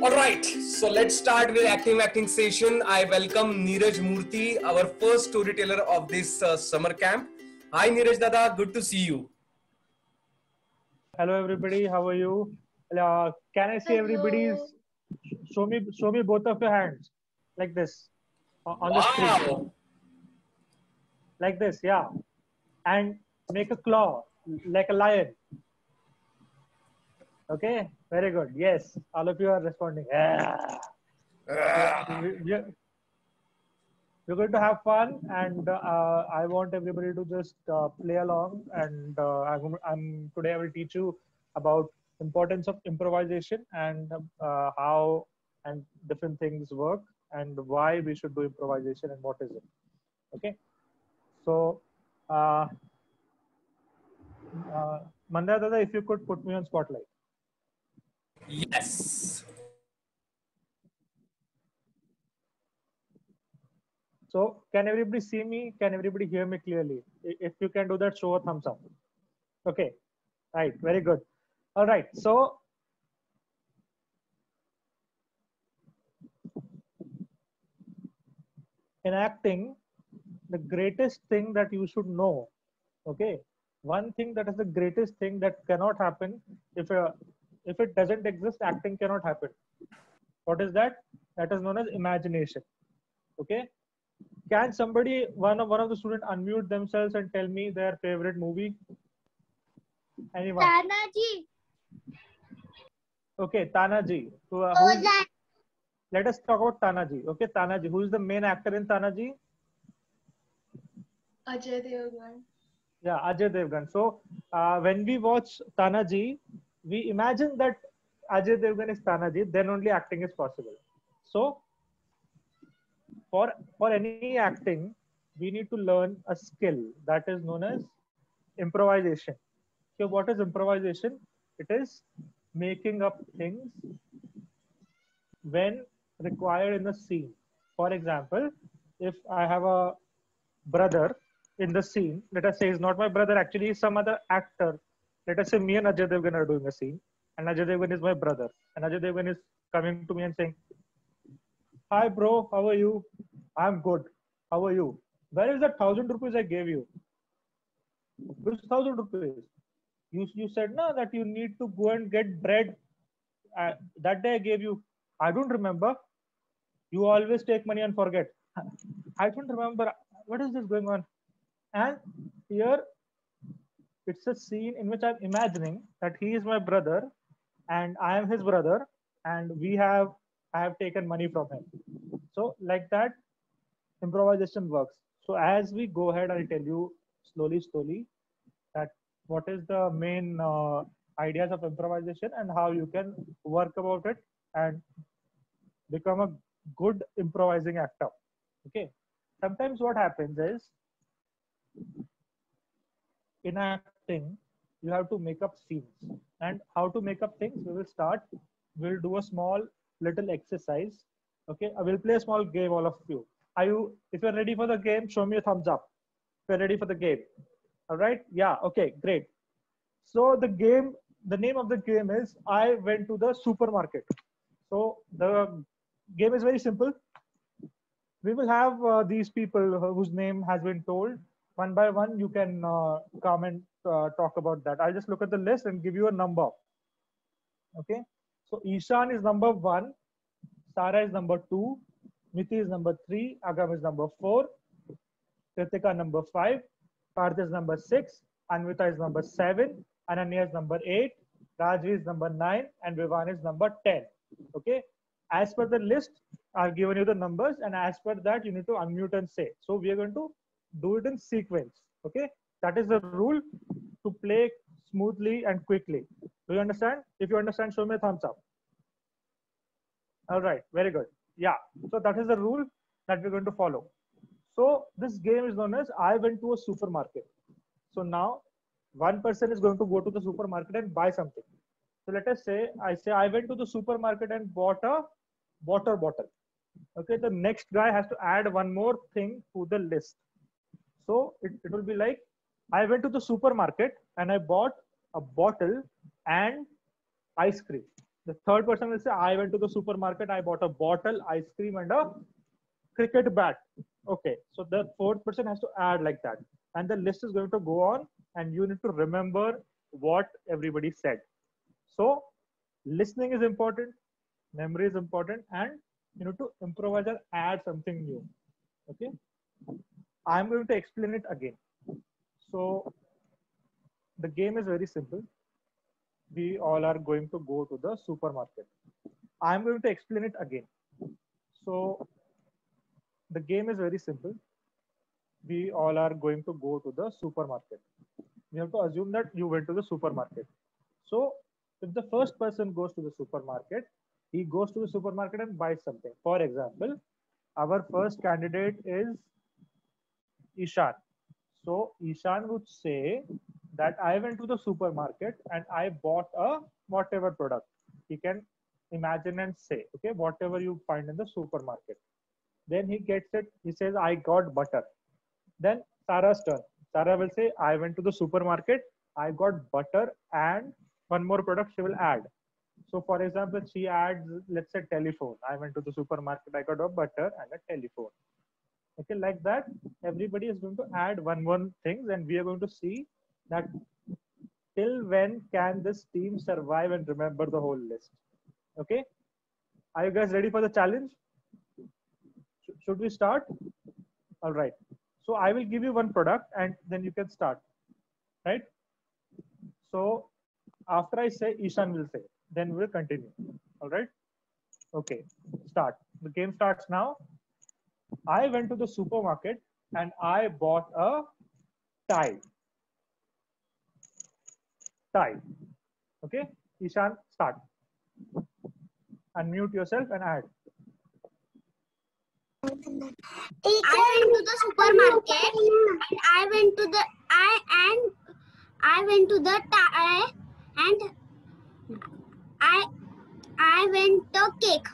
All right, so let's start with acting session. I welcome Neeraj Murthy, our first storyteller of this summer camp. Hi Neeraj Dada, good to see you. Hello everybody, how are you? Can I see everybody's? Show me both of your hands, like this, on the screen, Wow. like this, yeah, and make a claw like a lion. Okay, very good. Yes, all of you are responding. Yeah. We're going to have fun, and I want everybody to just play along. And I'm today I will teach you about importance of improvisation and how and different things work and why we should do improvisation and what is it. Okay, so uh, Mandar Dada, if you could put me on spotlight. Yes. So can everybody see me? Can everybody hear me clearly? If you can do that, show a thumbs up. Okay, right, very good. All right, so in acting, the greatest thing that you should know, okay, one thing that is the greatest thing that cannot happen if it doesn't exist, acting cannot happen. What is that? That is known as imagination. Okay, can somebody one of the students unmute themselves and tell me their favorite movie? Anyone? Tanaji. Okay, Tanaji. Let us talk about Tanaji. Okay, Tanaji. Who is the main actor in Tanaji? Ajay Devgan. Yeah, Ajay Devgan. So when we watch Tanaji, we imagine that Ajay Devgan is Tanaji, then only acting is possible. So for any acting, we need to learn a skill that is known as improvisation. So what is improvisation? It is making up things when required in the scene. For example, if I have a brother in the scene, let us say he's not my brother, actually he's some other actor. Let us say me and Ajay Devgan are doing a scene, and Ajay Devgan is my brother, and Ajay Devgan is coming to me and saying, "Hi bro, how are you? I'm good. How are you? Where is that 1,000 rupees I gave you? Which 1,000 rupees? You said no that you need to go and get bread. That day I gave you. I don't remember. You always take money and forget. I don't remember. What is this going on?" And here it's a scene in which I'm imagining that he is my brother and I am his brother, and I have taken money from him. So like that, improvisation works. So as we go ahead, I'll tell you slowly that what is the main ideas of improvisation and how you can work about it and become a good improvising actor. Okay. Sometimes what happens is in acting, you have to make up scenes. And how to make up things, we will start. We'll do a small little exercise. Okay, I will play a small game, all of you. If you're ready for the game, show me a thumbs up. If you're ready for the game. All right, yeah, okay, great. So the name of the game is I went to the supermarket. So the game is very simple. We will have these people whose name has been told one by one. You can come and talk about that. I'll just look at the list and give you a number. Okay. So Ishan is number 1, Sara is number 2, Miti is number 3, Agam is number 4, Kritika number 5, Parth is number 6, Anvita is number 7, Ananya is number 8, Rajvi is number 9, and Vivan is number 10. Okay. As per the list, I've given you the numbers, and as per that, you need to unmute and say. So we are going to do it in sequence. Okay. That is the rule to play smoothly and quickly. Do you understand? If you understand, show me a thumbs up. All right. Very good. Yeah. So that is the rule that we're going to follow. So this game is known as I went to a supermarket. So now one person is going to go to the supermarket and buy something. So let us say I went to the supermarket and bought a water bottle. Okay, the next guy has to add one more thing to the list. So it will be like I went to the supermarket and I bought a bottle and ice cream. The third person will say, I went to the supermarket, I bought a bottle, ice cream, and a cricket bat. Okay, so the fourth person has to add like that. And the list is going to go on, and you need to remember what everybody said. So listening is important, memory is important, and you need to improvise or add something new. Okay, I'm going to explain it again. So the game is very simple. We all are going to go to the supermarket. I'm going to explain it again. So the game is very simple. We all are going to go to the supermarket. We have to assume that you went to the supermarket. So if the first person goes to the supermarket, he goes to the supermarket and buys something. For example, our first candidate is Ishan. So Ishan would say that I went to the supermarket and I bought a whatever product. He can imagine and say, okay, whatever you find in the supermarket. Then he gets it. He says, I got butter. Then Sarah's turn. Sarah will say, I went to the supermarket. I got butter and one more product she will add. So for example, she adds, let's say telephone. I went to the supermarket. I got a butter and a telephone. Okay, like that, everybody is going to add one things, and we are going to see that till when can this team survive and remember the whole list. Okay, are you guys ready for the challenge? Should we start? All right. So I will give you one product and then you can start. Right? So after I say, Ishan will say, then we'll continue. All right. Okay. Start. The game starts now. I went to the supermarket and I bought a tie. Tie. Okay. Ishan, start. Unmute yourself and add. I went to the supermarket and I went to the tie and I went to cake.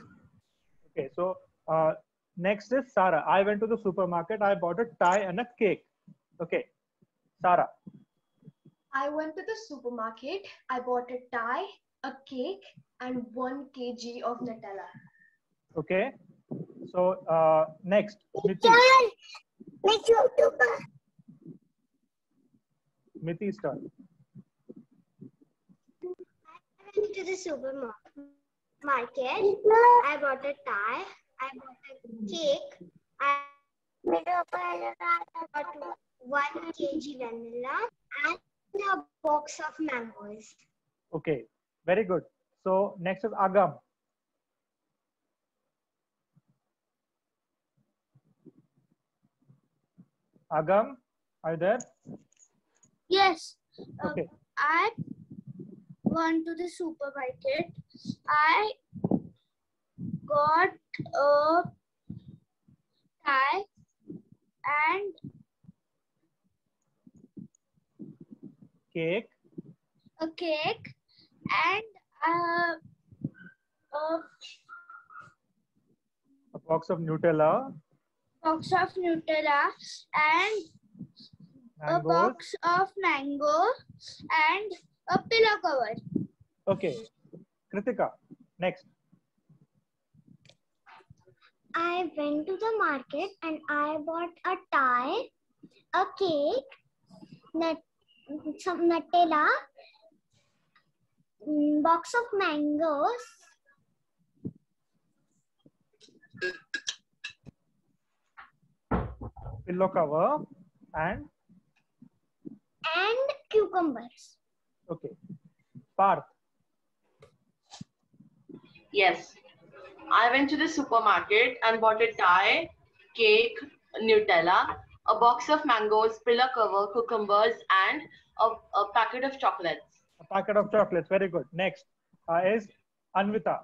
Okay, so next is Sarah. I went to the supermarket. I bought a tie and a cake. Okay, Sarah. I went to the supermarket. I bought a tie, a cake, and 1 kg of Nutella. Okay, so next, Miti. Next YouTuber. Miti's turn. I went to the supermarket. I bought a tie. I bought a cake. I bought 1 kg vanilla and a box of mangoes. Okay, very good. So next is Agam. Agam, are you there? Yes. Okay. I went to the supermarket. I got a tie and Cake. a cake and A box of Nutella. box of Nutella and a Mangoes. box of mango and a pillow cover. Okay, Kritika. Next. I went to the market and I bought a tie, a cake, some Nutella, box of mangoes, Pillow cover and cucumbers. okay. Parth. Yes. I went to the supermarket and bought a tie, cake, Nutella, a box of mangoes, pillow cover, cucumbers, and a packet of chocolates. A packet of chocolates. Very good. Next is Anvita.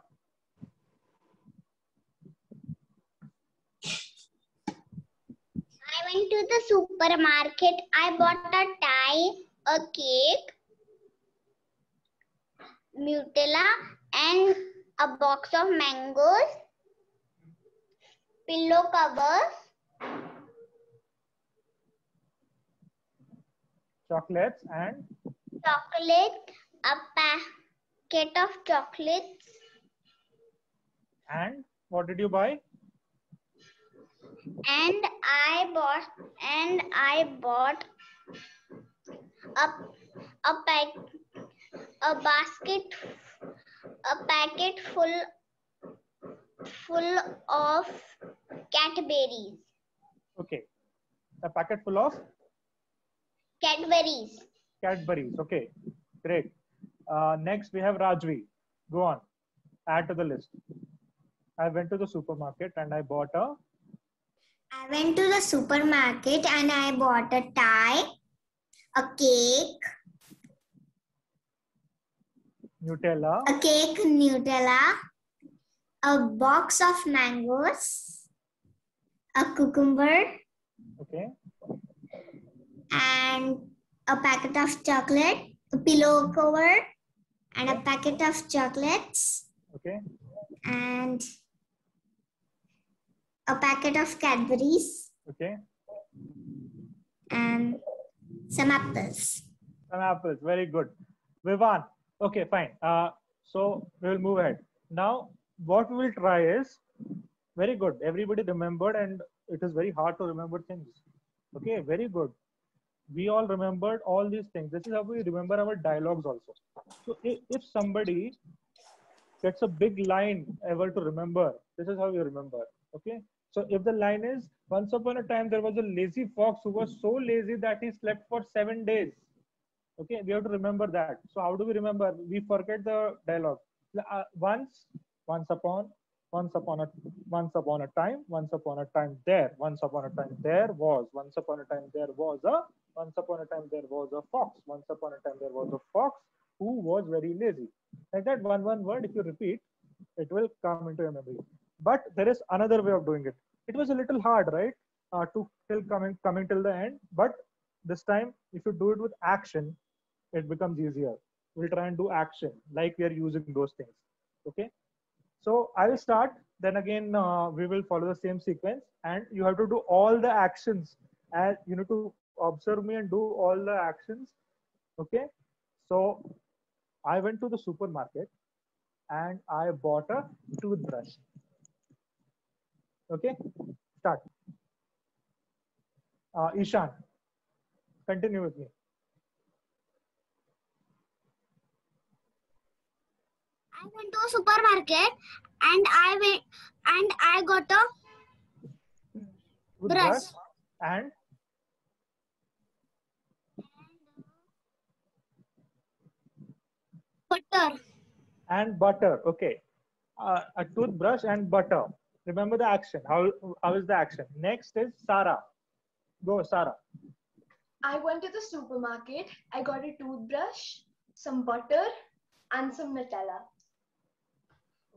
I went to the supermarket. I bought a tie, a cake, Nutella, and a box of mangoes, pillow covers, Chocolates and chocolate, a packet of chocolates. And what did you buy? And I bought a packet full of Cadbury's. Okay, a packet full of Cadbury's. Cadbury's. Okay, great. Next we have Rajvi. Go on. Add to the list. I went to the supermarket and I bought a I went to the supermarket and I bought a tie, a cake, Nutella, a box of mangoes, a cucumber, okay, and a packet of chocolate, a pillow cover, and a packet of chocolates, okay, and a packet of Cadbury's, okay. and some apples. Some apples. Very good. Vivan. Okay, fine. So we will move ahead. Now, what we will try is very good. Everybody remembered, and it is very hard to remember things. Okay, very good. We all remembered all these things. This is how we remember our dialogues also. So if somebody gets a big line ever to remember, this is how you remember. Okay. So if the line is, once upon a time there was a lazy fox who was so lazy that he slept for 7 days. Okay, we have to remember that. So how do we remember? We forget the dialogue. Once upon a time there, once upon a time there was a fox, once upon a time there was a fox who was very lazy. Like that, one word, if you repeat, it will come into your memory. But there is another way of doing it. It was a little hard, right? To till coming till the end. But this time, if you do it with action, it becomes easier. We'll try and do action like we are using those things. Okay. So I will start. Then again, we will follow the same sequence, and you have to do all the actions. And you need to observe me and do all the actions. Okay. So I went to the supermarket and I bought a toothbrush. Okay, start. Ishan, continue with me. I went to a supermarket and I got a brush and butter. Okay, a toothbrush and butter. Remember the action. How is the action? Next is Sarah. Go, Sarah. I went to the supermarket. I got a toothbrush, some butter, and some Nutella.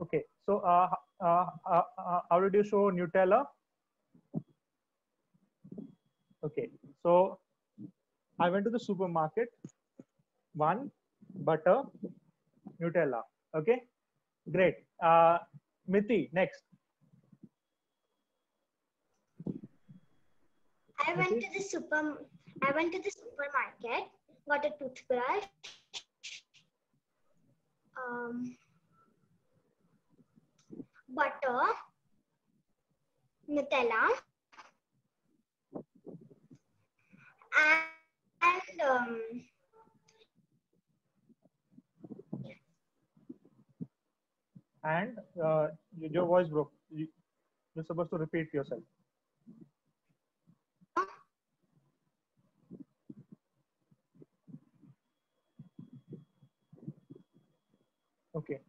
Okay, so how did you show Nutella? Okay, so I went to the supermarket. One, butter, Nutella. Okay, great. Miti, next. I went to the supermarket, got a toothbrush, butter, Nutella, And your voice broke. You're supposed to repeat yourself. Okay.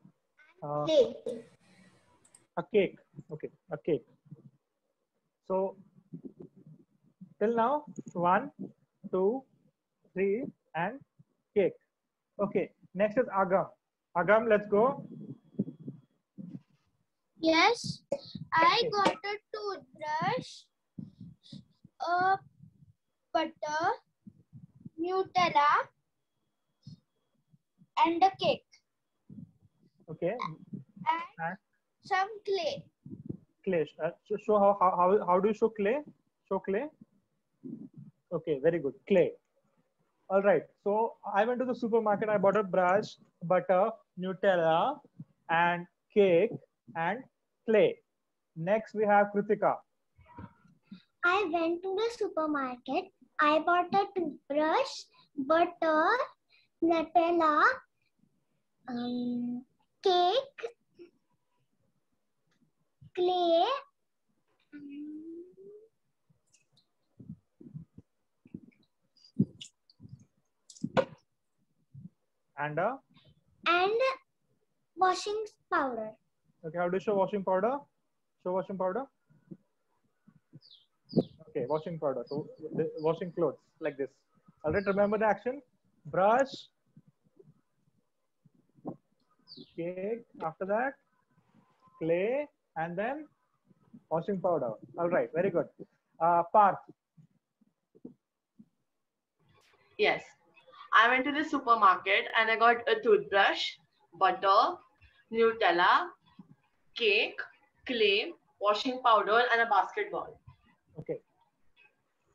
A cake. Okay, a cake. So till now, 1, 2, 3, and cake. Okay. Next is Agam. Agam, let's go. Yes, I got a toothbrush, a butter, Nutella, and a cake. Okay. And some clay. Clay. So how do you show clay? Show clay. Okay, very good. Clay. All right. So I went to the supermarket. I bought a brush, butter, Nutella, and cake and clay. Next, we have Kritika. I went to the supermarket. I bought a toothbrush, butter, Nutella, cake, clay, And washing powder. okay, how do you show washing powder? Show washing powder. Okay, washing powder. So washing clothes like this. All right, remember the action. Brush, cake, after that, clay, and then washing powder. All right, very good. Parth. Yes. I went to the supermarket and I got a toothbrush, butter, Nutella, cake, clay, washing powder, and a basketball. Okay.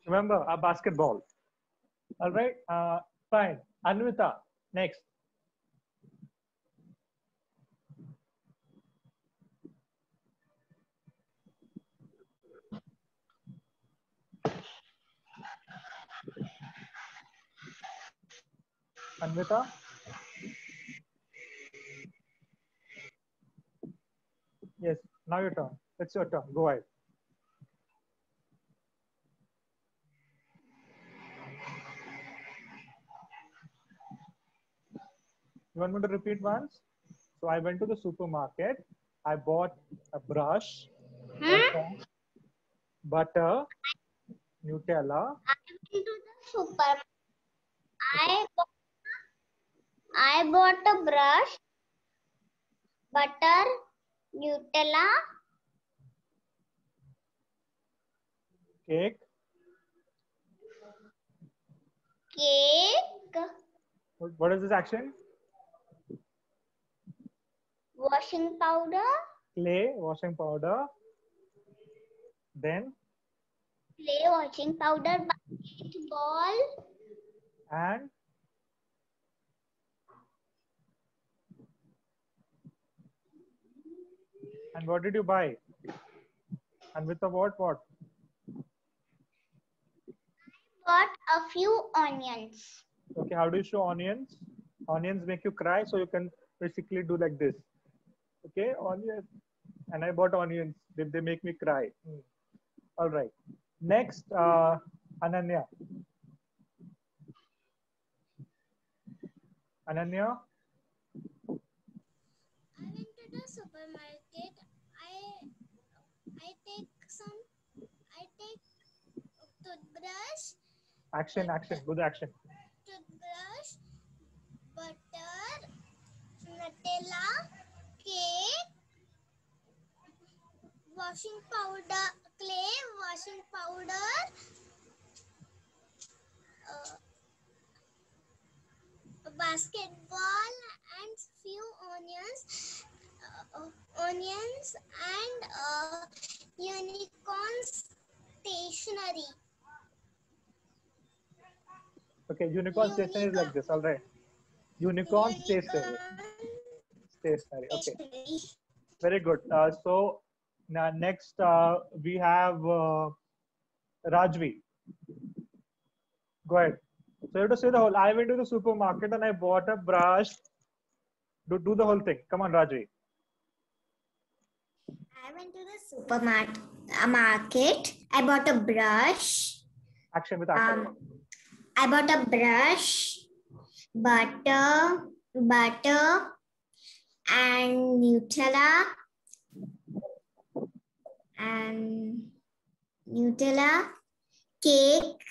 Remember, a basketball. All right, fine. Anvita, next. Anvita? Yes, now your turn. It's your turn. Go ahead. You want me to repeat once? So I went to the supermarket. I bought a brush, butter, Nutella. I went to the supermarket. I bought a brush, butter, Nutella, Cake. cake, What is this action? washing powder, Clay, washing powder. Then? clay, washing powder, basketball, And? And what did you buy? And with the what? got a few onions. Okay, how do you show onions? Onions make you cry, so you can basically do like this. Okay, onions. And I bought onions. They make me cry. All right. Next, Ananya. Ananya? I went to the supermarket. I take toothbrush. Action, good action. Toothbrush, butter, Nutella, cake, washing powder, clay, washing powder, basketball, and few onions and unicorn stationery. Okay, unicorn stationery is like this. All right. Unicorn stationery. Stationery. Okay. Very good. So now next we have Rajvi. Go ahead. So you have to say the whole. I went to the supermarket and I bought a brush. Do the whole thing. Come on, Rajvi. I went to the supermarket. I bought a brush. Action with action. I bought a brush, butter, and Nutella, cake,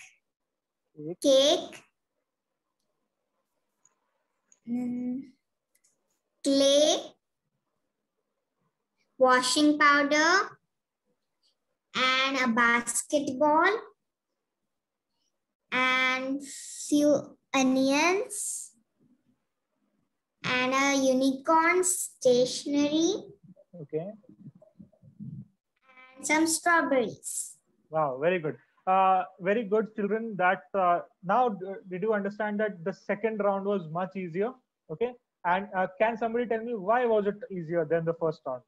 clay, washing powder, and a basketball, and few onions, and a unicorn stationery. Okay. And some strawberries. Wow, very good. Very good, children. That now, did you understand that the second round was much easier? Okay. And can somebody tell me why was it easier than the first round?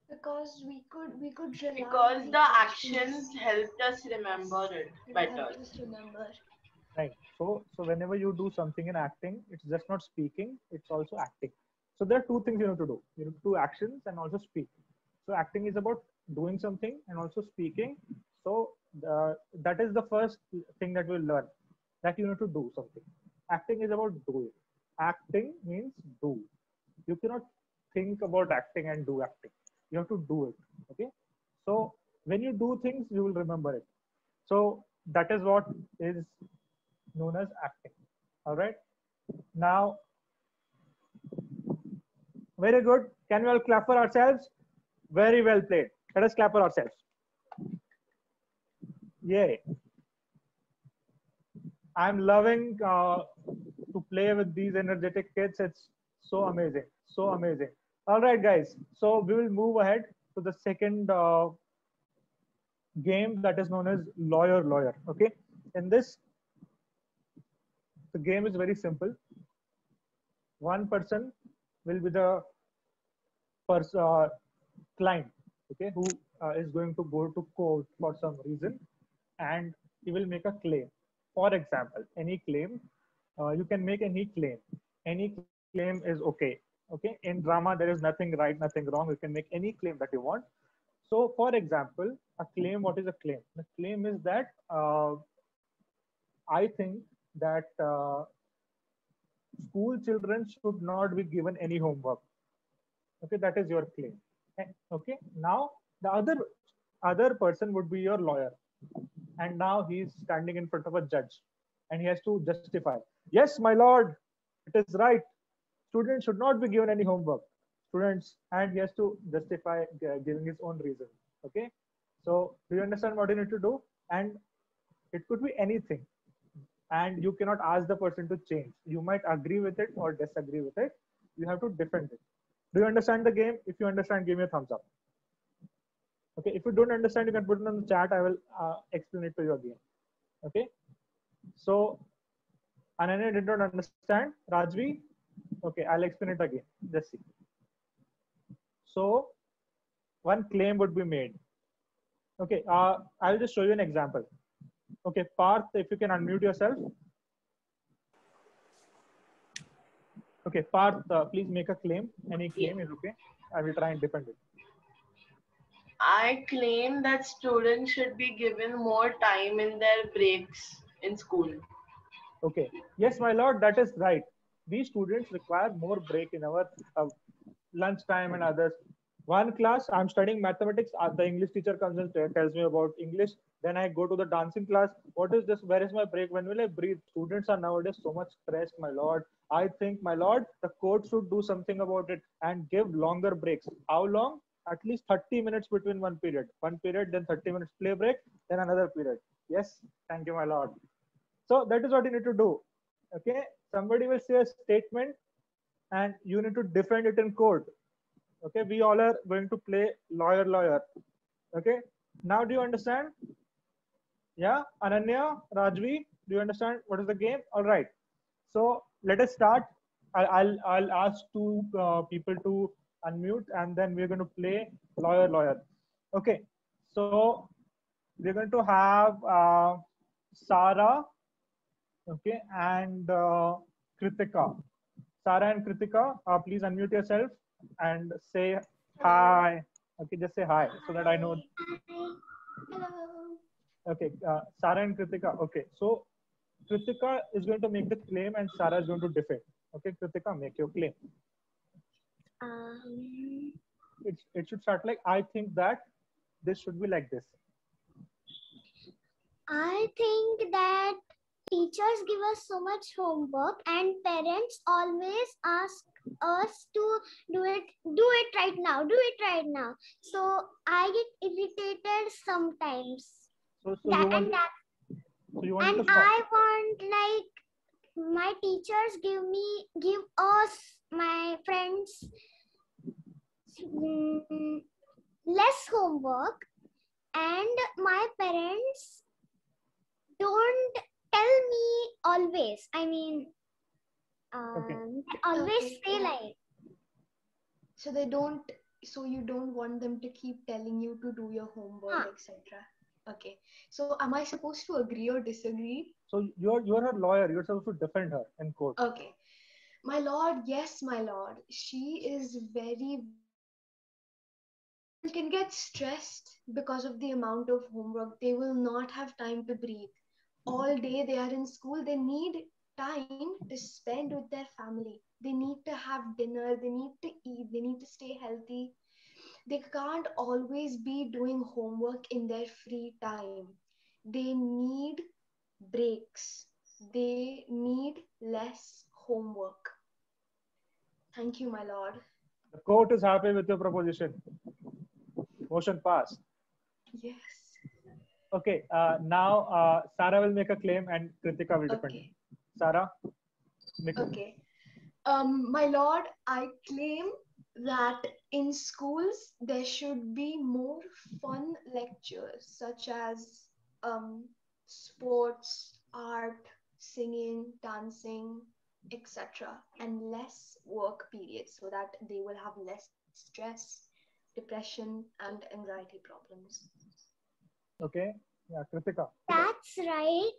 Because we could rely Because on the actions. actions helped us remember it It better. helped us remember. Right. So whenever you do something in acting, it's just not speaking; it's also acting. So there are two things you need to do. You need to do actions and also speak. So acting is about doing something and also speaking. So that is the first thing that we'll learn, that you need to do something. Acting is about doing. Acting means do. You cannot think about acting and do acting. You have to do it. Okay. So when you do things, you will remember it. So that is what is known as acting. All right. Now, very good. Can we all clap for ourselves? Very well played. Let us clap for ourselves. Yay. I'm loving to play with these energetic kids. It's so amazing. So amazing. All right, guys. So we will move ahead to the second game that is known as lawyer lawyer. Okay. In this, the game is very simple. One person will be the client, okay, who is going to go to court for some reason, and he will make a claim. For example, any claim, you can make any claim. Any claim is okay. Okay, in drama there is nothing right, nothing wrong. You can make any claim that you want. So, for example, a claim. What is a claim? The claim is that I think that school children should not be given any homework. Okay, that is your claim. Okay, now the other person would be your lawyer, and now he's standing in front of a judge, and he has to justify. Yes, my lord, it is right. Students should not be given any homework. Students, and he has to justify giving his own reason. Okay, so do you understand what you need to do? And it could be anything, and you cannot ask the person to change. You might agree with it or disagree with it. You have to defend it. Do you understand the game? If you understand, give me a thumbs up. Okay, if you don't understand, you can put it in the chat. I will explain it to you again. Okay, so Ananya did not understand. Rajvi, okay, I'll explain it again. Just see. So one claim would be made. Okay, I'll just show you an example. Okay, Parth, if you can unmute yourself. Okay, Parth, please make a claim. Any claim is okay. I will try and defend it. I claim that students should be given more time in their breaks in school. Okay. Yes, my lord, that is right. We students require more break in our lunch time and others. One class, I'm studying mathematics. The English teacher comes and tells me about English. Then I go to the dancing class. What is this? Where is my break? When will I breathe? Students are nowadays so much stressed, my lord. I think, my lord, the court should do something about it and give longer breaks. How long? At least 30 minutes between one period. One period, then 30 minutes play break, then another period. Yes, thank you, my lord. So that is what you need to do. Okay, somebody will say a statement and you need to defend it in court. Okay, we all are going to play lawyer lawyer. Okay, now do you understand? Yeah, Ananya, Rajvi, do you understand what is the game? All right, so let us start. I'll ask two people to unmute, and then we're going to play lawyer lawyer. Okay, so we're going to have Sarah, okay, and Kritika. Sarah and Kritika, please unmute yourself and say hi. Okay, just say hi so that I know. Hello. Okay, Sarah and Kritika. Okay, so Kritika is going to make the claim and Sarah is going to defend. Okay, Kritika, make your claim. It should start like, I think that this should be like this. I think that teachers give us so much homework and parents always ask us to do it right now, so I get irritated sometimes. So And I want like my teachers give us, my friends, less homework, and my parents don't tell me always. I mean, Okay. always Okay, say yeah. like, So they don't. So you don't want them to keep telling you to do your homework, etc. Okay. So am I supposed to agree or disagree? So you're her lawyer. You're supposed to defend her in court. Okay. My lord, yes, my lord. She is very can get stressed because of the amount of homework. They will not have time to breathe. All day they are in school. They need time to spend with their family. They need to have dinner. They need to eat. They need to stay healthy. They can't always be doing homework in their free time. They need breaks. They need less homework. Thank you, my lord. The court is happy with your proposition. Motion passed. Yes. Okay. Now Sarah will make a claim and Kritika will defend it. Okay. Sarah, make a Okay. My lord, I claim that in schools there should be more fun lectures such as sports, art, singing, dancing, etc., and less work periods so that they will have less stress, depression, and anxiety problems. Okay. Yeah, Kritika. that's right.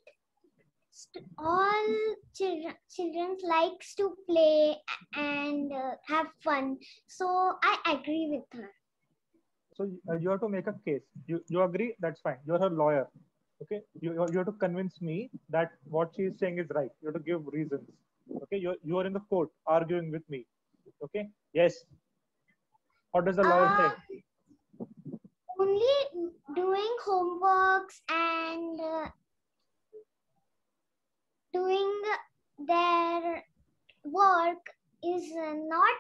All children likes to play and have fun. So I agree with her. So you have to make a case. You agree? That's fine. You're her lawyer. Okay. You have to convince me that what she is saying is right. You have to give reasons. Okay. You are in the court arguing with me. Okay. Yes. What does the lawyer say? Only doing homeworks and doing their work is not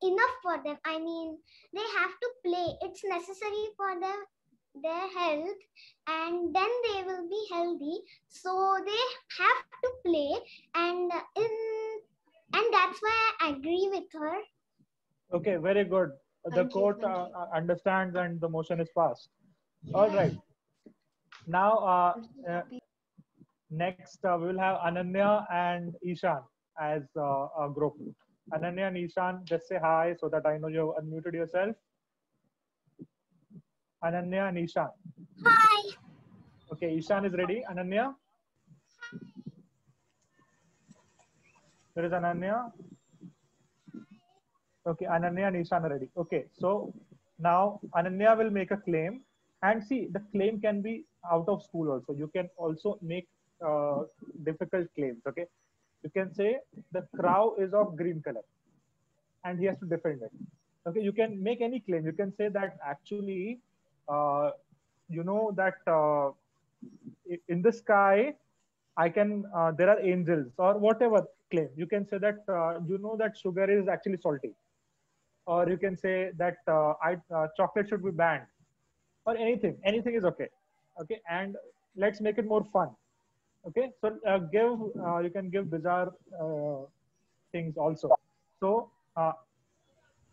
enough for them. I mean, they have to play. It's necessary for their health, and then they will be healthy. So they have to play, and that's why I agree with her. Okay. Very good. The Thank you, court thank you. understands and the motion is passed. All right. Now, I'm so happy. next we will have Ananya and Ishan as a group. Ananya and Ishan, just say hi so that I know you have unmuted yourself. Ananya and Ishan. Hi. Okay, Ishan is ready. Ananya? There is Ananya. Okay, Ananya and Ishan are ready. Okay, so now Ananya will make a claim. And see, the claim can be out of school also. You can also make difficult claims, okay? You can say the crow is of green color and he has to defend it. Okay, you can make any claim. You can say that actually, you know that in the sky, there are angels or whatever claim. You can say that, you know that sugar is actually salty. Or you can say that chocolate should be banned or anything is okay. Okay, and let's make it more fun. Okay, so you can give bizarre things also. So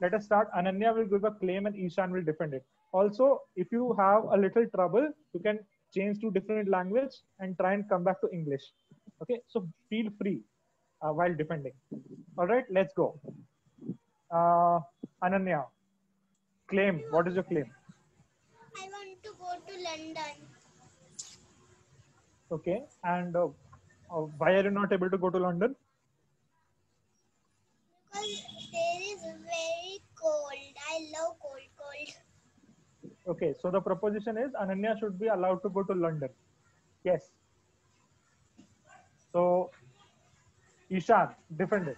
let us start. Ananya will give a claim and Ishan will defend it. Also, if you have a little trouble, you can change to different language and try and come back to English. Okay, so feel free while defending. All right, let's go. Ananya, claim. What is your claim? I want to go to London. Okay, and why are you not able to go to London? Because there is very cold. I love cold. Okay, so the proposition is Ananya should be allowed to go to London. Yes. So, Ishan, defend it.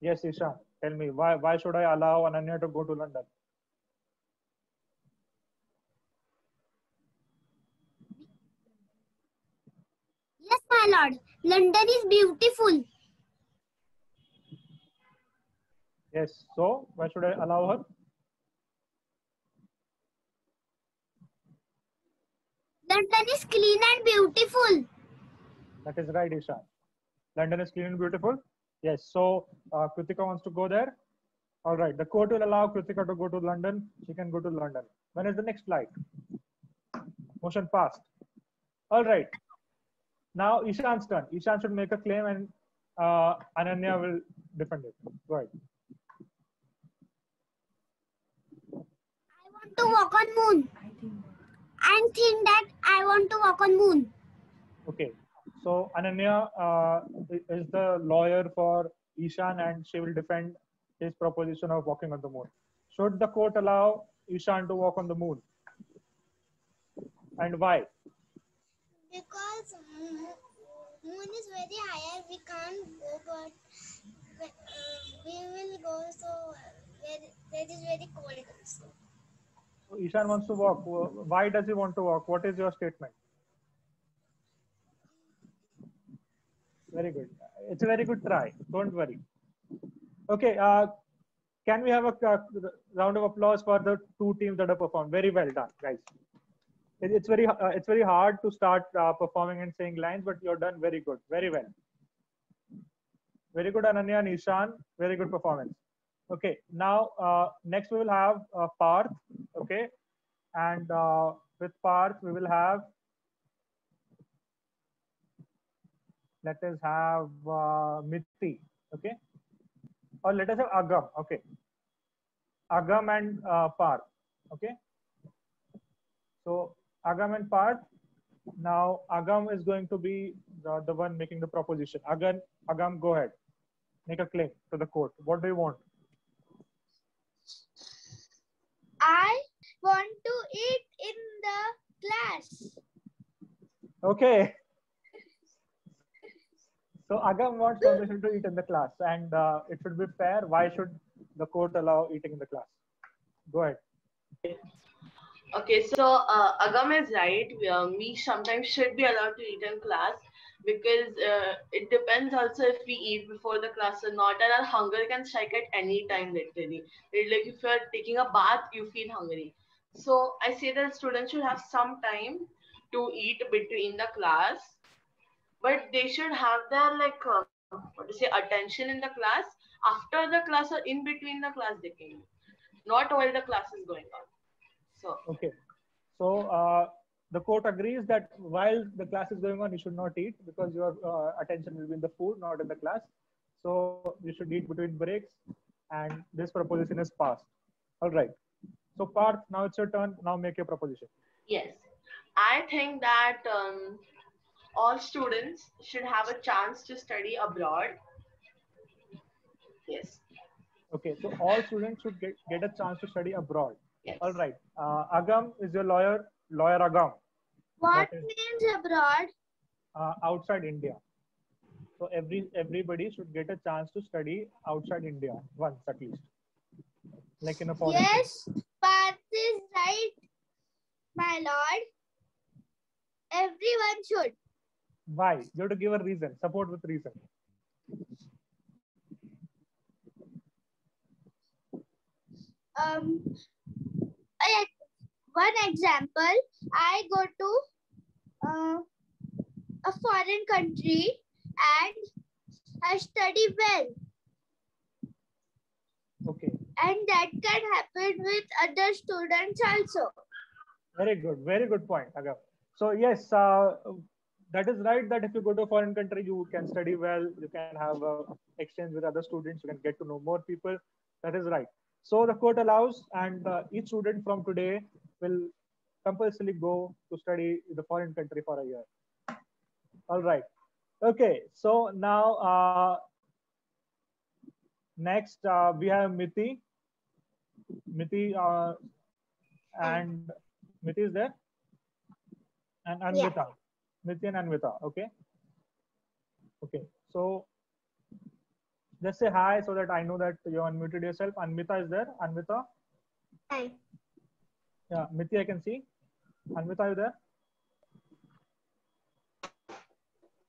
Yes, Ishan, tell me why should I allow Ananya to go to London? Yes, my lord. London is beautiful. Yes, so why should I allow her? London is clean and beautiful. That is right, Ishan. London is clean and beautiful. Yes, so Kritika wants to go there. All right. The court will allow Kritika to go to London. She can go to London. When is the next flight? Motion passed. All right. Now Ishan's turn. Ishan should make a claim and Ananya will defend it. Go ahead. I want to walk on moon. And think that I want to walk on moon. Okay. So Ananya is the lawyer for Ishan and she will defend his proposition of walking on the moon. Should the court allow Ishan to walk on the moon? And why? Because moon is very higher, we can't go, but we will go. So that is very cold. Also. So Ishan wants to walk. Why does he want to walk? What is your statement? Very good. It's a very good try. Don't worry. Okay. Can we have a round of applause for the two teams that have performed? Very well done, guys. It's very hard to start performing and saying lines, but you're done very good. Very well. Very good, Ananya and Ishan. Very good performance. Okay. Now, next we will have Parth. Okay. And with Parth, we will have, let us have Miti. Okay. Or let us have Agam. Okay. Agam and Parth. Okay. So Agam and Parth. Now Agam is going to be the one making the proposition. Agam, go ahead. Make a claim to the court. What do you want? I want to eat in the class. Okay. So Agam wants permission to eat in the class, and it should be fair. Why should the court allow eating in the class? Go ahead. Okay, so Agam is right. We sometimes should be allowed to eat in class because it depends also if we eat before the class or not, and our hunger can strike at any time literally. Like if you're taking a bath, you feel hungry. So I say that students should have some time to eat between the class, but they should have their attention in the class. After the class or in between the class they can eat, not while the class is going on. So okay. So the court agrees that while the class is going on, you should not eat because your attention will be in the food, not in the class. So you should eat between breaks, and this proposition is passed. All right. So Parth, now it's your turn. Now make your proposition. yes, I think that all students should have a chance to study abroad. Yes. Okay, so all students should get a chance to study abroad. Yes. All right. Agam is your lawyer Agam. What means abroad? Outside India. So everybody should get a chance to study outside India once at least. Like in a foreign country. Yes, Parth is right, my lord. Everyone should. Why? You have to give a reason. Support with reason. One example, I go to a foreign country and I study well. Okay. And that can happen with other students also. Very good. Very good point, Agam. So yes, that is right that if you go to a foreign country, you can study well, you can have exchange with other students, you can get to know more people. That is right. So the court allows, and each student from today will compulsorily go to study in the foreign country for a year. All right. Okay. So now next we have Miti. Miti and Miti is there, and Anvita. Yeah. Miti and Anvita. Okay. Okay. So just say hi so that I know that you unmuted yourself. Anvita is there. Anvita. Hi. Yeah, Miti, I can see. Anvita, are you there?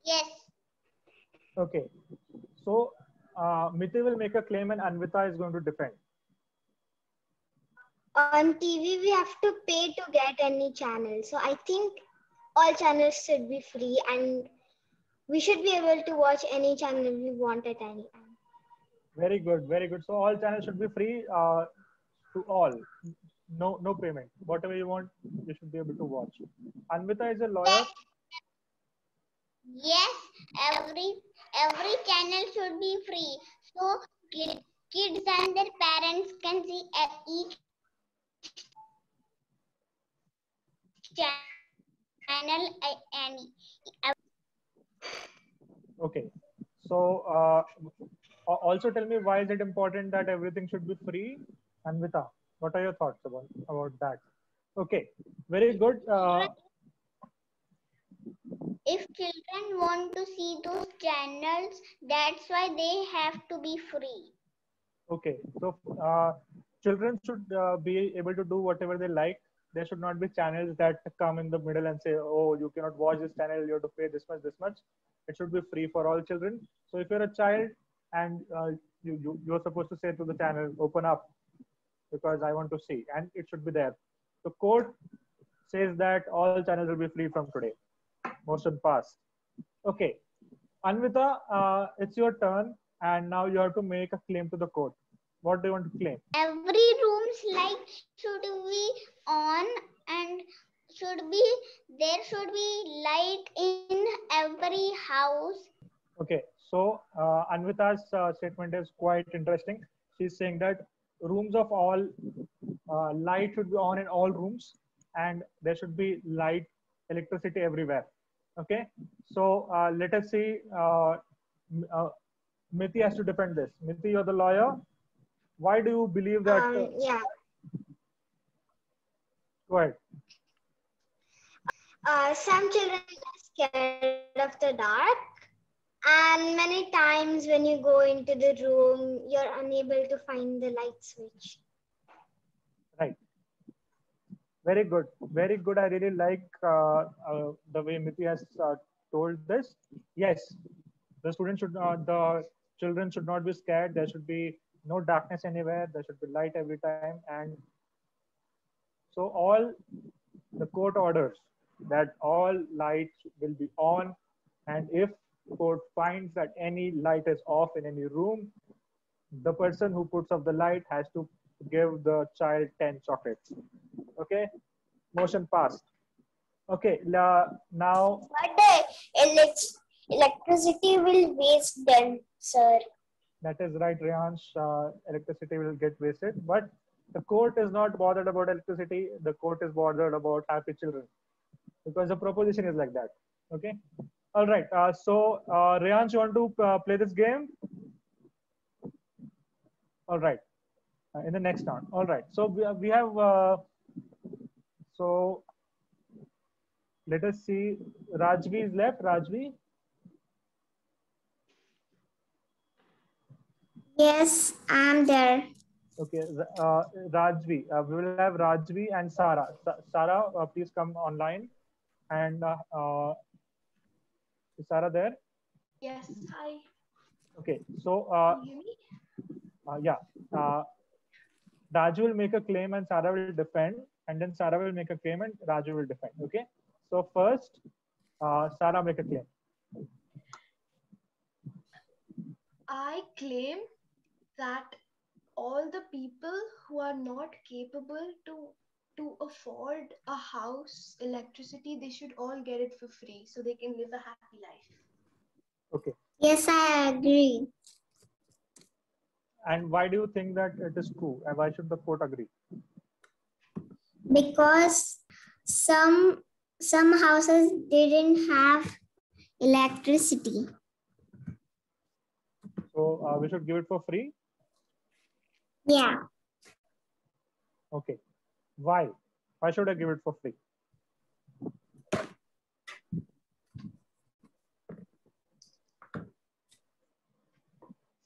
Yes. Okay. So Miti will make a claim and Anvita is going to defend. On TV, we have to pay to get any channel. So I think all channels should be free and we should be able to watch any channel we want at any time. Very good, very good. So all channels should be free to all. No payment. Whatever you want, you should be able to watch. Anvita is a lawyer. Yes, every channel should be free. So kids and their parents can see at each channel any. Okay. So also tell me, why is it important that everything should be free? Anvita, what are your thoughts about that? Okay, very good. If children want to see those channels, that's why they have to be free. Okay, so children should be able to do whatever they like. There should not be channels that come in the middle and say, "Oh, you cannot watch this channel. You have to pay this much, this much." It should be free for all children. So if you're a child and you're supposed to say to the channel, "Open up," because I want to see, and it should be there. The court says that all channels will be free from today. Motion passed. Okay, Anvita, it's your turn, and now you have to make a claim to the court. What do you want to claim? Every room's light should be on, and there should be light in every house. Okay, so Anvita's statement is quite interesting. She's saying that rooms of all light should be on in all rooms, and there should be light, electricity everywhere. Okay, so let us see. Miti has to defend this. Miti, you're the lawyer. Why do you believe that? Yeah. Go ahead. Some children are scared of the dark, and many times when you go into the room, you're unable to find the light switch. Right. Very good. Very good. I really like the way Miti has told this. Yes, the children should not be scared. There should be no darkness anywhere. There should be light every time. And so all the court orders that all lights will be on. And if court finds that any light is off in any room, the person who puts off the light has to give the child 10 chocolates. Okay, motion passed. Okay, now. But the electricity will waste then, sir. That is right, Riyansh. Electricity will get wasted, but the court is not bothered about electricity. The court is bothered about happy children, because the proposition is like that. Okay. All right. So, Riyansh, you want to play this game? All right. In the next round. All right. So we have. So let us see. Rajvi is left. Rajvi. Yes, I'm there. Okay, Rajvi. We will have Rajvi and Sara. Sara, please come online. And is Sara there? Yes, hi. Okay, so Can you hear me? yeah, Raju will make a claim and Sara will defend, and then Sara will make a claim and Raju will defend. Okay, so first, Sara, make a claim. I claim that all the people who are not capable to afford a house, electricity, they should all get it for free so they can live a happy life. Okay. Yes, I agree. And why do you think that it is true? And why should the court agree? Because some houses didn't have electricity. So we should give it for free? Yeah. Okay. Why? Why should I give it for free?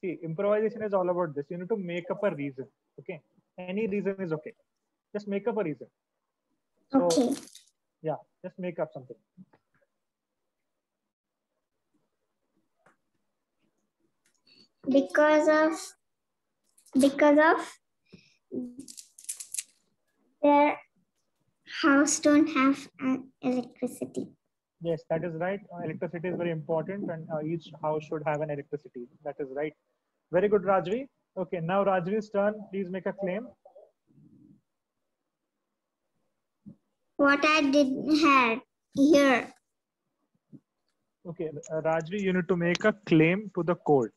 See, improvisation is all about this. You need to make up a reason. Okay. Any reason is okay. Just make up a reason. So, Okay. yeah, just make up something. Because of their house don't have electricity. Yes, that is right. Electricity is very important, and each house should have an electricity. That is right. Very good, Rajvi. Okay, now Rajvi's turn. Please make a claim. What I didn't have here. Okay, Rajvi, you need to make a claim to the court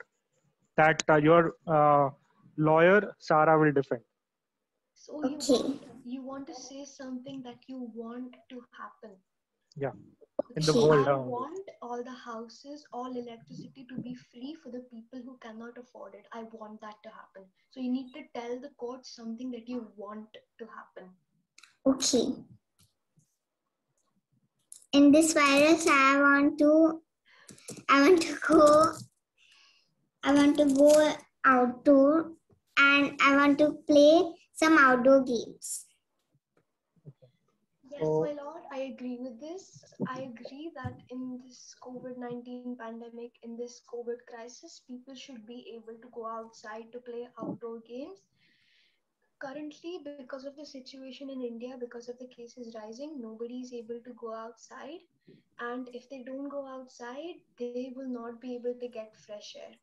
that your lawyer Sarah will defend. So Okay. you want to say something that you want to happen. Yeah, in the Okay. world. I want all the houses, all electricity to be free for the people who cannot afford it. I want that to happen. So you need to tell the court something that you want to happen. Okay. In this virus, I want to go outdoor, and I want to play some outdoor games. Yes, So- my lord, I agree with this. I agree that in this COVID-19 pandemic, in this COVID crisis, people should be able to go outside to play outdoor games. Currently, because of the situation in India, because of the cases rising, nobody is able to go outside. And if they don't go outside, they will not be able to get fresh air.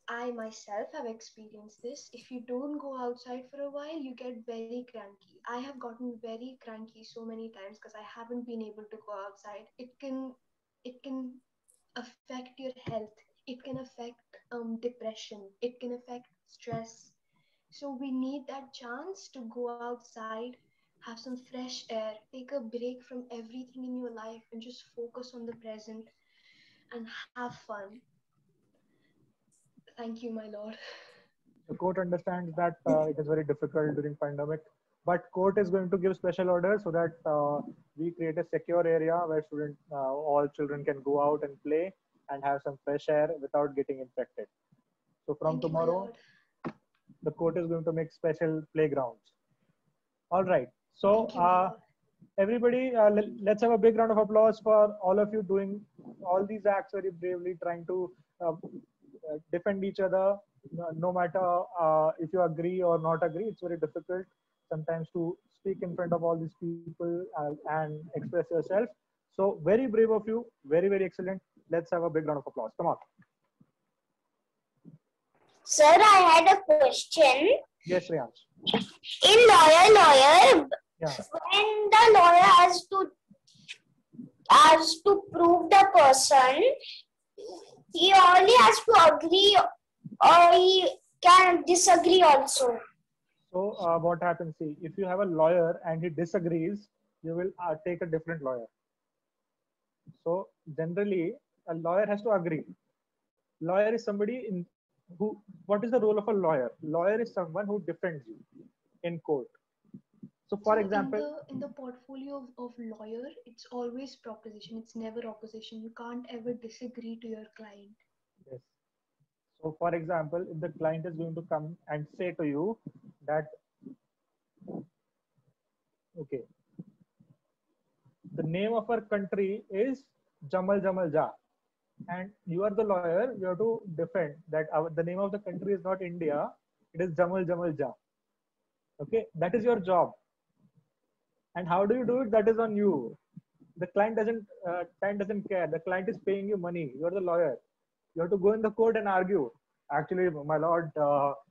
I myself have experienced this. If you don't go outside for a while, you get very cranky. I have gotten very cranky so many times because I haven't been able to go outside. It can affect your health. It can affect depression. It can affect stress. So we need that chance to go outside, have some fresh air, take a break from everything in your life, and just focus on the present and have fun. Thank you, my lord. The court understands that it is very difficult during pandemic, but court is going to give special orders so that we create a secure area where all children can go out and play and have some fresh air without getting infected. So from Thank you, my tomorrow, lord. the court is going to make special playgrounds. All right. So Thank you, my lord. everybody, let's have a big round of applause for all of you doing all these acts very bravely, trying to defend each other. No matter if you agree or not agree, it's very difficult sometimes to speak in front of all these people and express yourself. So very brave of you, very, very excellent. Let's have a big round of applause. Come on. Sir, I had a question. Yes, Riyansh. In lawyer, Yeah. when the lawyer has to prove the person, he only has to agree or he can disagree also. So what happens? See, if you have a lawyer and he disagrees, you will take a different lawyer. So generally, a lawyer has to agree. Lawyer is somebody who. What is the role of a lawyer? Lawyer is someone who defends you in court. So, for So example, in the portfolio of lawyer, it's always proposition. It's never opposition. You can't ever disagree to your client. yes. So, for example, if the client is going to come and say to you that, okay, the name of our country is Jamal Jamal Ja, and you are the lawyer, you have to defend that the name of the country is not India, it is Jamal Jamal Ja. Okay, that is your job. And how do you do it? That is on you. The client doesn't care. The client is paying you money. You're the lawyer. You have to go in the court and argue. Actually, my lord,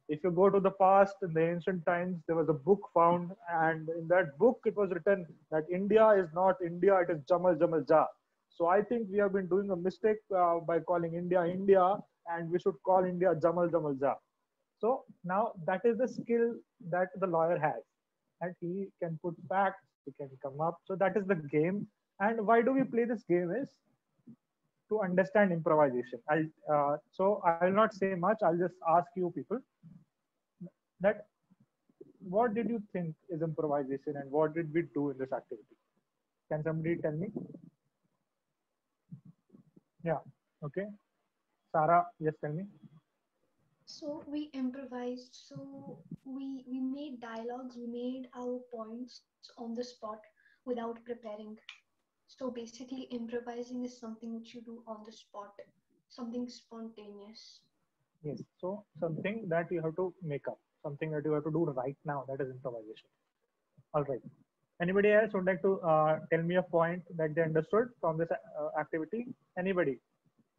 if you go to the past, in the ancient times, there was a book found, and in that book it was written that India is not India, it is Jamal Jamal Ja. So I think we have been doing a mistake by calling India India, and we should call India Jamal Jamal Ja. So now that is the skill that the lawyer has, and he can put facts, he can come up. So that is the game. And why do we play this game is to understand improvisation. So I'll not say much. I'll just ask you people that what did you think is improvisation and what did we do in this activity? Can somebody tell me? Yeah. Okay. Sarah, yes, tell me. So we improvised. So we made dialogues. We made our points on the spot without preparing. So basically, improvising is something which you do on the spot, something spontaneous. Yes. So something that you have to make up, something that you have to do right now. That is improvisation. All right. Anybody else would like to tell me a point that they understood from this activity? Anybody?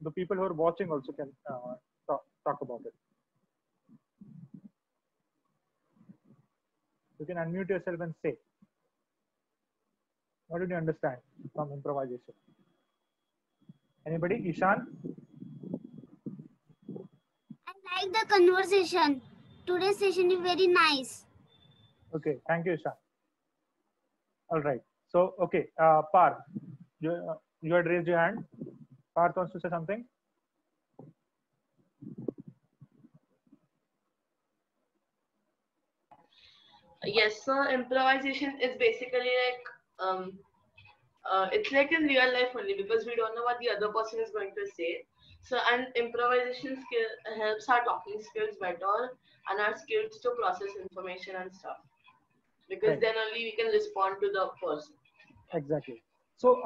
The people who are watching also can talk about it. You can unmute yourself and say. What did you understand from improvisation? Anybody? Ishan? I like the conversation. Today's session is very nice. Okay, thank you, Ishan. All right. So, okay, Parth, you had raised your hand. Parth wants to say something. Yes, so improvisation is basically like it's like in real life only because we don't know what the other person is going to say. So and improvisation skill helps our talking skills better and our skills to process information and stuff. Because Right. then only we can respond to the person. Exactly. So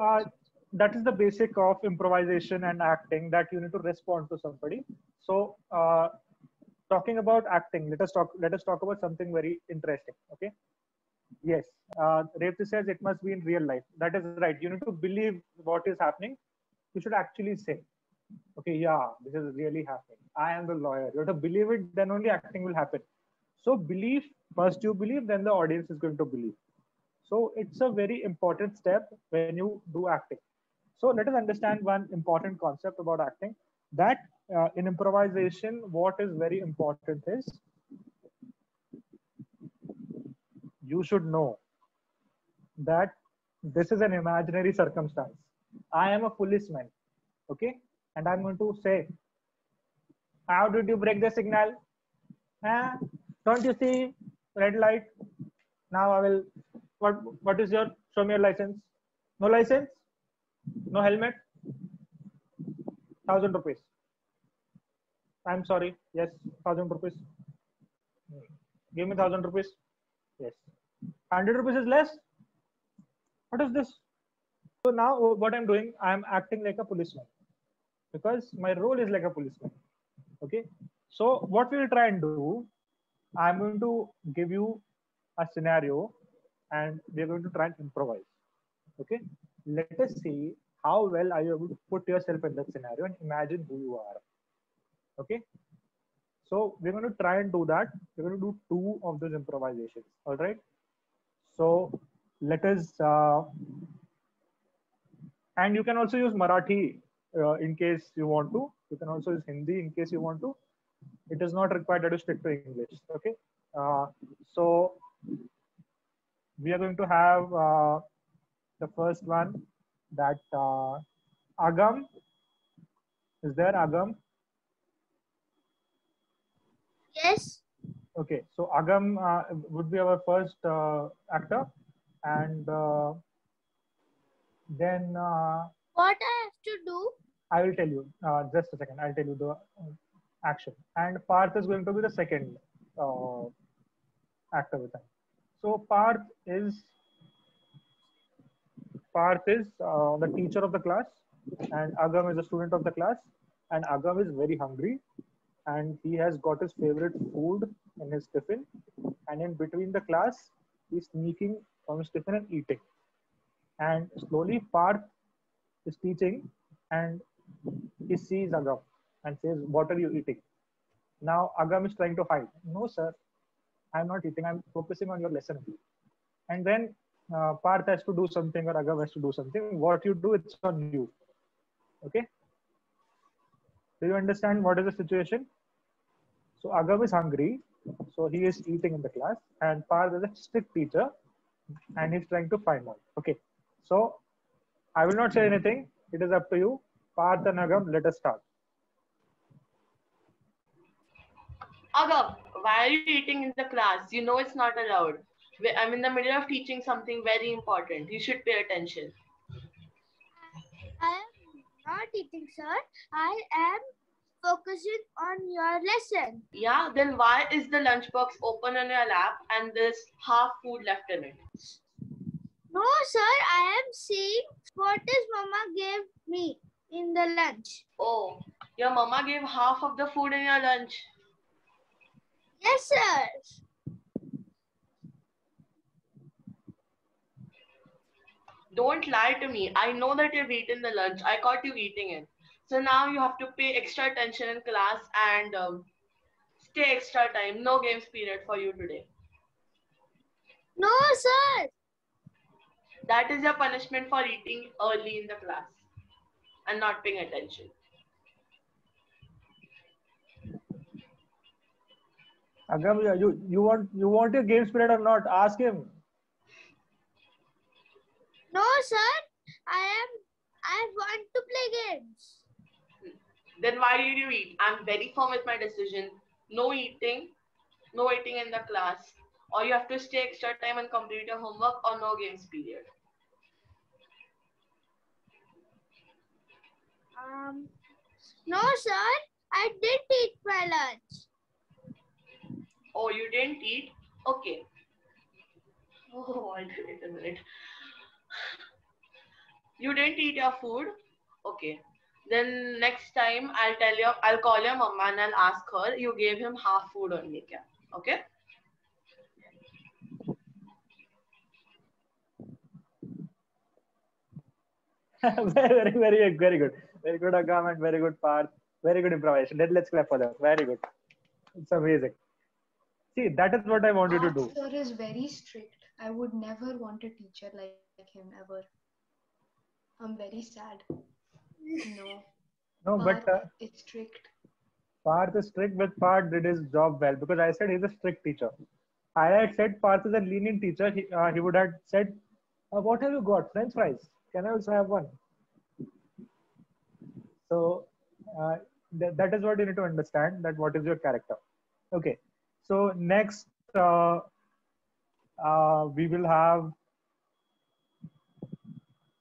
that is the basic of improvisation and acting, that you need to respond to somebody. So talking about acting, let us talk about something very interesting. Okay. Yes. Revati says it must be in real life. That is right. You need to believe what is happening. You should actually say, okay, yeah, this is really happening. I am the lawyer. You have to believe it, then only acting will happen. So belief, first you believe, then the audience is going to believe. So it's a very important step when you do acting. So let us understand one important concept about acting, that in improvisation, what is very important is you should know that this is an imaginary circumstance. I am a policeman, okay? And I'm going to say, how did you break the signal? Don't you see red light? Now I will, what is your, show me your license. No license? No helmet? 1,000 rupees. I'm sorry. Yes, 1,000 rupees. Give me 1,000 rupees. Yes. 100 rupees is less? What is this? So now what I'm doing, I'm acting like a policeman because my role is like a policeman. Okay. So what we'll try and do, I'm going to give you a scenario and we're going to try and improvise. Okay. Let us see how well are you able to put yourself in that scenario and imagine who you are. Okay. So we're going to try and do that. We're going to do 2 of those improvisations. All right. So let us, and you can also use Marathi in case you want to. You can also use Hindi in case you want to. It is not required that you stick to English. Okay. So we are going to have the first one, that Agam. Is there Agam? Yes. Okay, so Agam would be our first actor, and then What I have to do? I will tell you. Just a second. I'll tell you the action. And Parth is going to be the second actor with him. So Parth is the teacher of the class, and Agam is a student of the class, and Agam is very hungry, and he has got his favorite food in his tiffin, and in between the class, he's sneaking from his tiffin and eating. And slowly Parth is teaching, and he sees Agam and says, "What are you eating?" Now Agam is trying to hide. "No, sir, I'm not eating. I'm focusing on your lesson." And then Parth has to do something or Agam has to do something. What you do, it's on you. Okay. Do you understand what is the situation? So Agam is hungry. So he is eating in the class, and Parth is a strict teacher and he's trying to find out. Okay. So I will not say anything. It is up to you. Parth and Agam, let us start. Agam, why are you eating in the class? You know it's not allowed. I'm in the middle of teaching something very important. You should pay attention. I am not eating, sir. I am focusing on your lesson. Yeah, then why is the lunchbox open on your lap and there's half food left in it? No, sir. I am seeing what is Mama gave me in the lunch. Oh, your mama gave half of the food in your lunch. Yes, sir. Don't lie to me. I know that you've eaten the lunch. I caught you eating it. So now you have to pay extra attention in class and stay extra time. No games period for you today. No, sir. That is your punishment for eating early in the class and not paying attention. Agam, you want your games period or not? Ask him. No, sir. I want to play games. Then why did you eat? I'm very firm with my decision. No eating in the class. Or you have to stay extra time and complete your homework or no games period. No, sir. I did eat my lunch. Oh, you didn't eat? Okay. Oh, wait a minute. You didn't eat your food? Okay. Then next time I'll call your mama and I'll ask her, you gave him half food only, kya? Okay? Very good. Very good, Agam, and very good part. Very good improvisation. Let's clap for that. Very good. It's amazing. See, that is what I want you to do. Sir is very strict. I would never want a teacher like him ever. I'm very sad. No. No, but It's strict. Parth is strict, but Parth did his job well because I said he's a strict teacher. I had said Parth is a lenient teacher. He would have said, "What have you got? French fries? Can I also have one?" So that is what you need to understand. That what is your character. Okay. So next we will have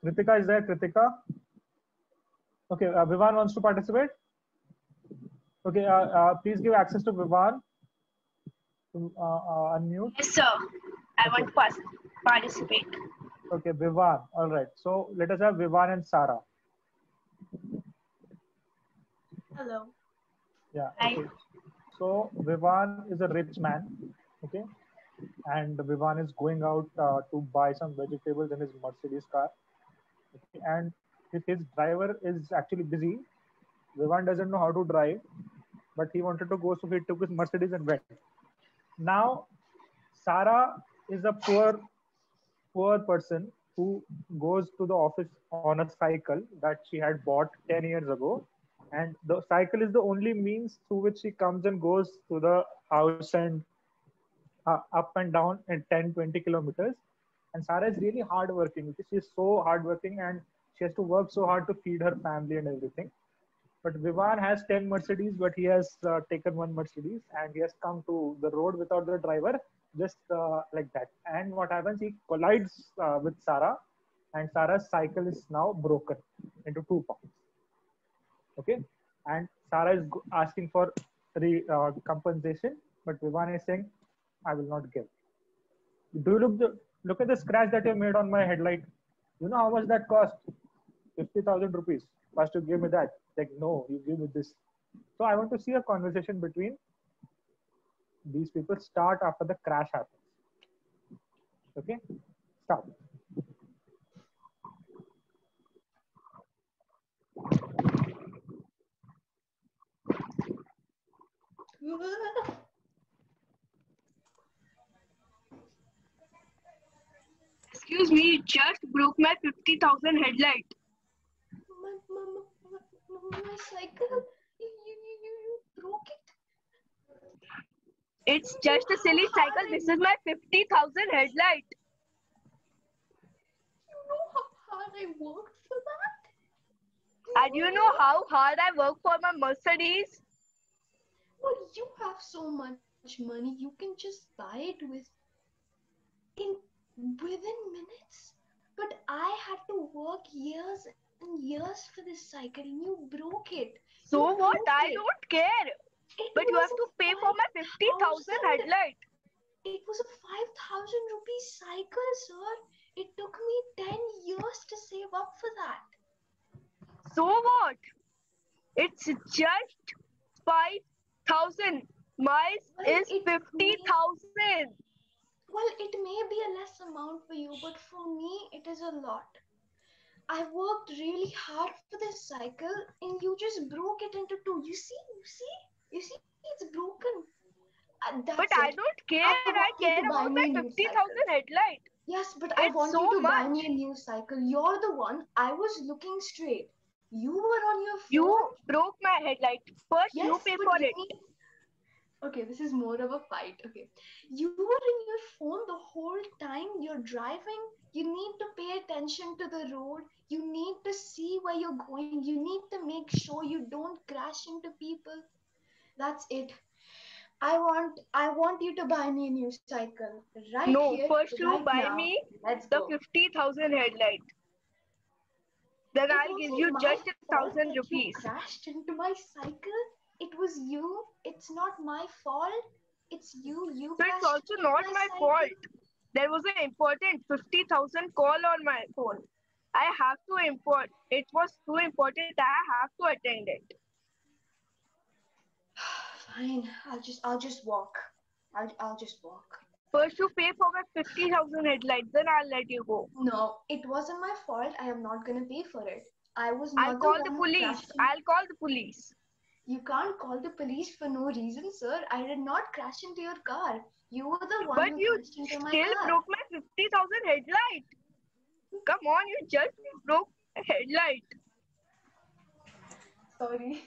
Kritika. Is there Kritika? Okay. Vivan wants to participate. Okay. Please give access to Vivan. Unmute. Yes, sir. I want to participate. Okay, Vivan. All right. So let us have Vivan and Sarah. Hello. Yeah. Hi. Okay. So Vivan is a rich man. Okay. And Vivan is going out to buy some vegetables in his Mercedes car. Okay. And if his driver is actually busy, Vivan doesn't know how to drive, but he wanted to go, so he took his Mercedes and went. Now, Sarah is a poor person who goes to the office on a cycle that she had bought 10 years ago. And the cycle is the only means through which she comes and goes to the house and up and down in 10, 20 kilometers. And Sarah is really hardworking because she's so hardworking and she has to work so hard to feed her family and everything. But Vivan has 10 Mercedes, but he has taken one Mercedes and he has come to the road without the driver, just like that. And what happens? He collides with Sarah, and Sarah's cycle is now broken into 2 parts. Okay, and Sarah is asking for compensation, but Vivan is saying, "I will not give." Do you look at the scratch that you made on my headlight? You know how much that cost? 50,000 rupees. First you give me that. Like, no, you give me this. So I want to see a conversation between these people start after the crash happens. Okay, start. Excuse me, you just broke my 50,000 headlight. My cycle, you broke it. It's just a silly cycle. This is my 50,000 headlight. You know how hard I worked for that? And you know how hard I work for my Mercedes? Well, you have so much money, you can just buy it within minutes. But I had to work years and years for this cycle, and you broke it. So You what? broke I it. don't care. But you have to pay for my 50,000 headlight. It was a 5,000 rupee cycle, sir. It took me 10 years to save up for that. So what? It's just 5,000. Mine is 50,000. Well, it may be a less amount for you, but for me, it is a lot. I worked really hard for this cycle, and you just broke it into two. You see, it's broken. That's But I it. don't care. I I want you care to buy about me my a new 50,000 cycle. headlight. Yes, but I It's want so you to buy much. me a new cycle. You're the one. I was looking straight. You were on your You phone. broke my headlight. First, you Yes, pay but for you it. need. Okay, this is more of a fight. Okay. You were in your phone the whole time you're driving. You need to pay attention to the road. You need to see where you're going. You need to make sure you don't crash into people. That's it. I want you to buy me a new cycle right No, here, first you right buy now. me Let's the go. 50,000 headlight. Then It I'll give wasn't you my just fault 1,000 that you rupees. crashed into my cycle. It was you. It's not my fault. It's you. You So it's crashed also into not my my cycle. fault. There was an important 50,000 call on my phone. I have to import. It was too important. I have to attend it. Fine. I'll just walk. I'll just walk. First, you pay for my 50,000 headlights. Then I'll let you go. No, it wasn't my fault. I am not gonna pay for it. I was I'll not the call the one who police. crashed in. I'll call the police. You can't call the police for no reason, sir. I did not crash into your car. You were the one But who you crashed into my still car. broke my 50,000 headlight. Come on, you just broke a headlight. Sorry.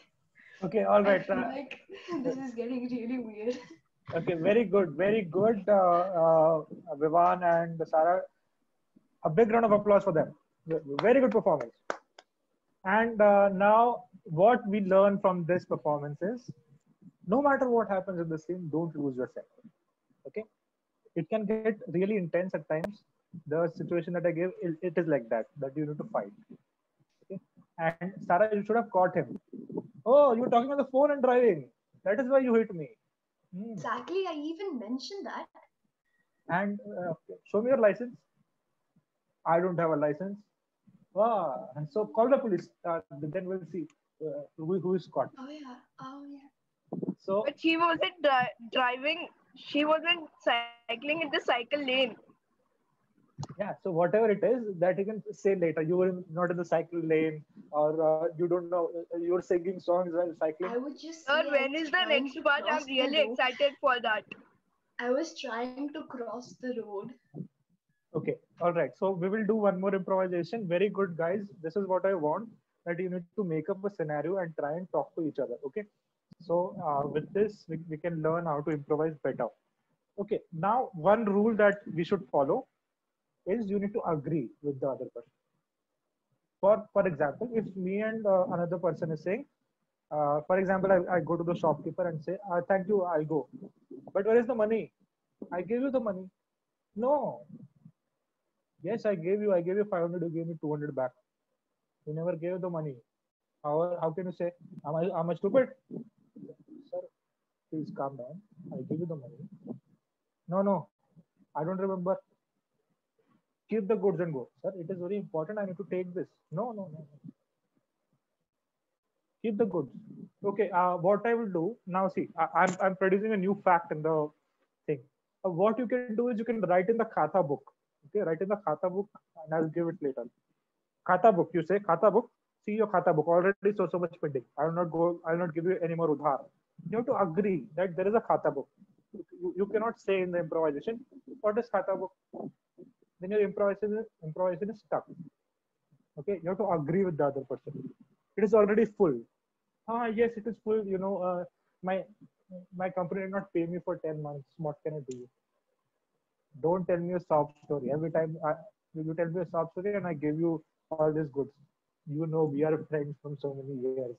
Okay, all I right. feel like this is getting really weird. Okay, very good, very good, Vivan and Sarah. A big round of applause for them. Very good performance. And now, what we learn from this performance is, no matter what happens in the scene, don't lose yourself. Okay, it can get really intense at times. The situation that I gave, it is like that. That you need to fight. Okay, and Sarah, you should have caught him. Oh, you were talking on the phone and driving. That is why you hit me. Hmm. Exactly. I even mentioned that. And show me your license. I don't have a license. Ah, and so call the police. Then we'll see who is caught. Oh yeah. Oh yeah. So But she wasn't driving. She wasn't cycling in the cycle lane. yeah, so whatever it is, that you can say later. You were not in the cycle lane, or you don't know. You were singing songs while cycling. I would just Sir, say I when was is the trying next to part? cross I'm the really road. excited for that. I was trying to cross the road. Okay, all right. So we will do one more improvisation. Very good, guys. This is what I want. That you need to make up a scenario and try and talk to each other. Okay. So with this, we can learn how to improvise better. Okay. Now, one rule that we should follow is you need to agree with the other person. For example, if me and another person is saying, for example, I go to the shopkeeper and say, thank you, I'll go. But where is the money? I gave you the money. No. Yes, I gave you 500, you gave me 200 back. You never gave the money. How can you say, am I stupid? Sir, please calm down. I give you the money. No, I don't remember. Keep the goods and go. Sir, it is very important. I need to take this. No. Keep the goods. Okay, what I will do now, see, I'm producing a new fact in the thing. What you can do is you can write in the Khata book. Okay, write in the Khata book and I'll give it later. Khata book, you say Khata book. See your Khata book already so much pending. I'll not give you any more udhar. You have to agree that there is a Khata book. You cannot say in the improvisation, what is Khata book? Then your improvisation is stuck. Okay, you have to agree with the other person. It is already full. Yes, it is full. My my company did not pay me for 10 months. What can I do? Don't tell me a sob story. Every time you tell me a sob story and I give you all these goods. You know, we are friends from so many years.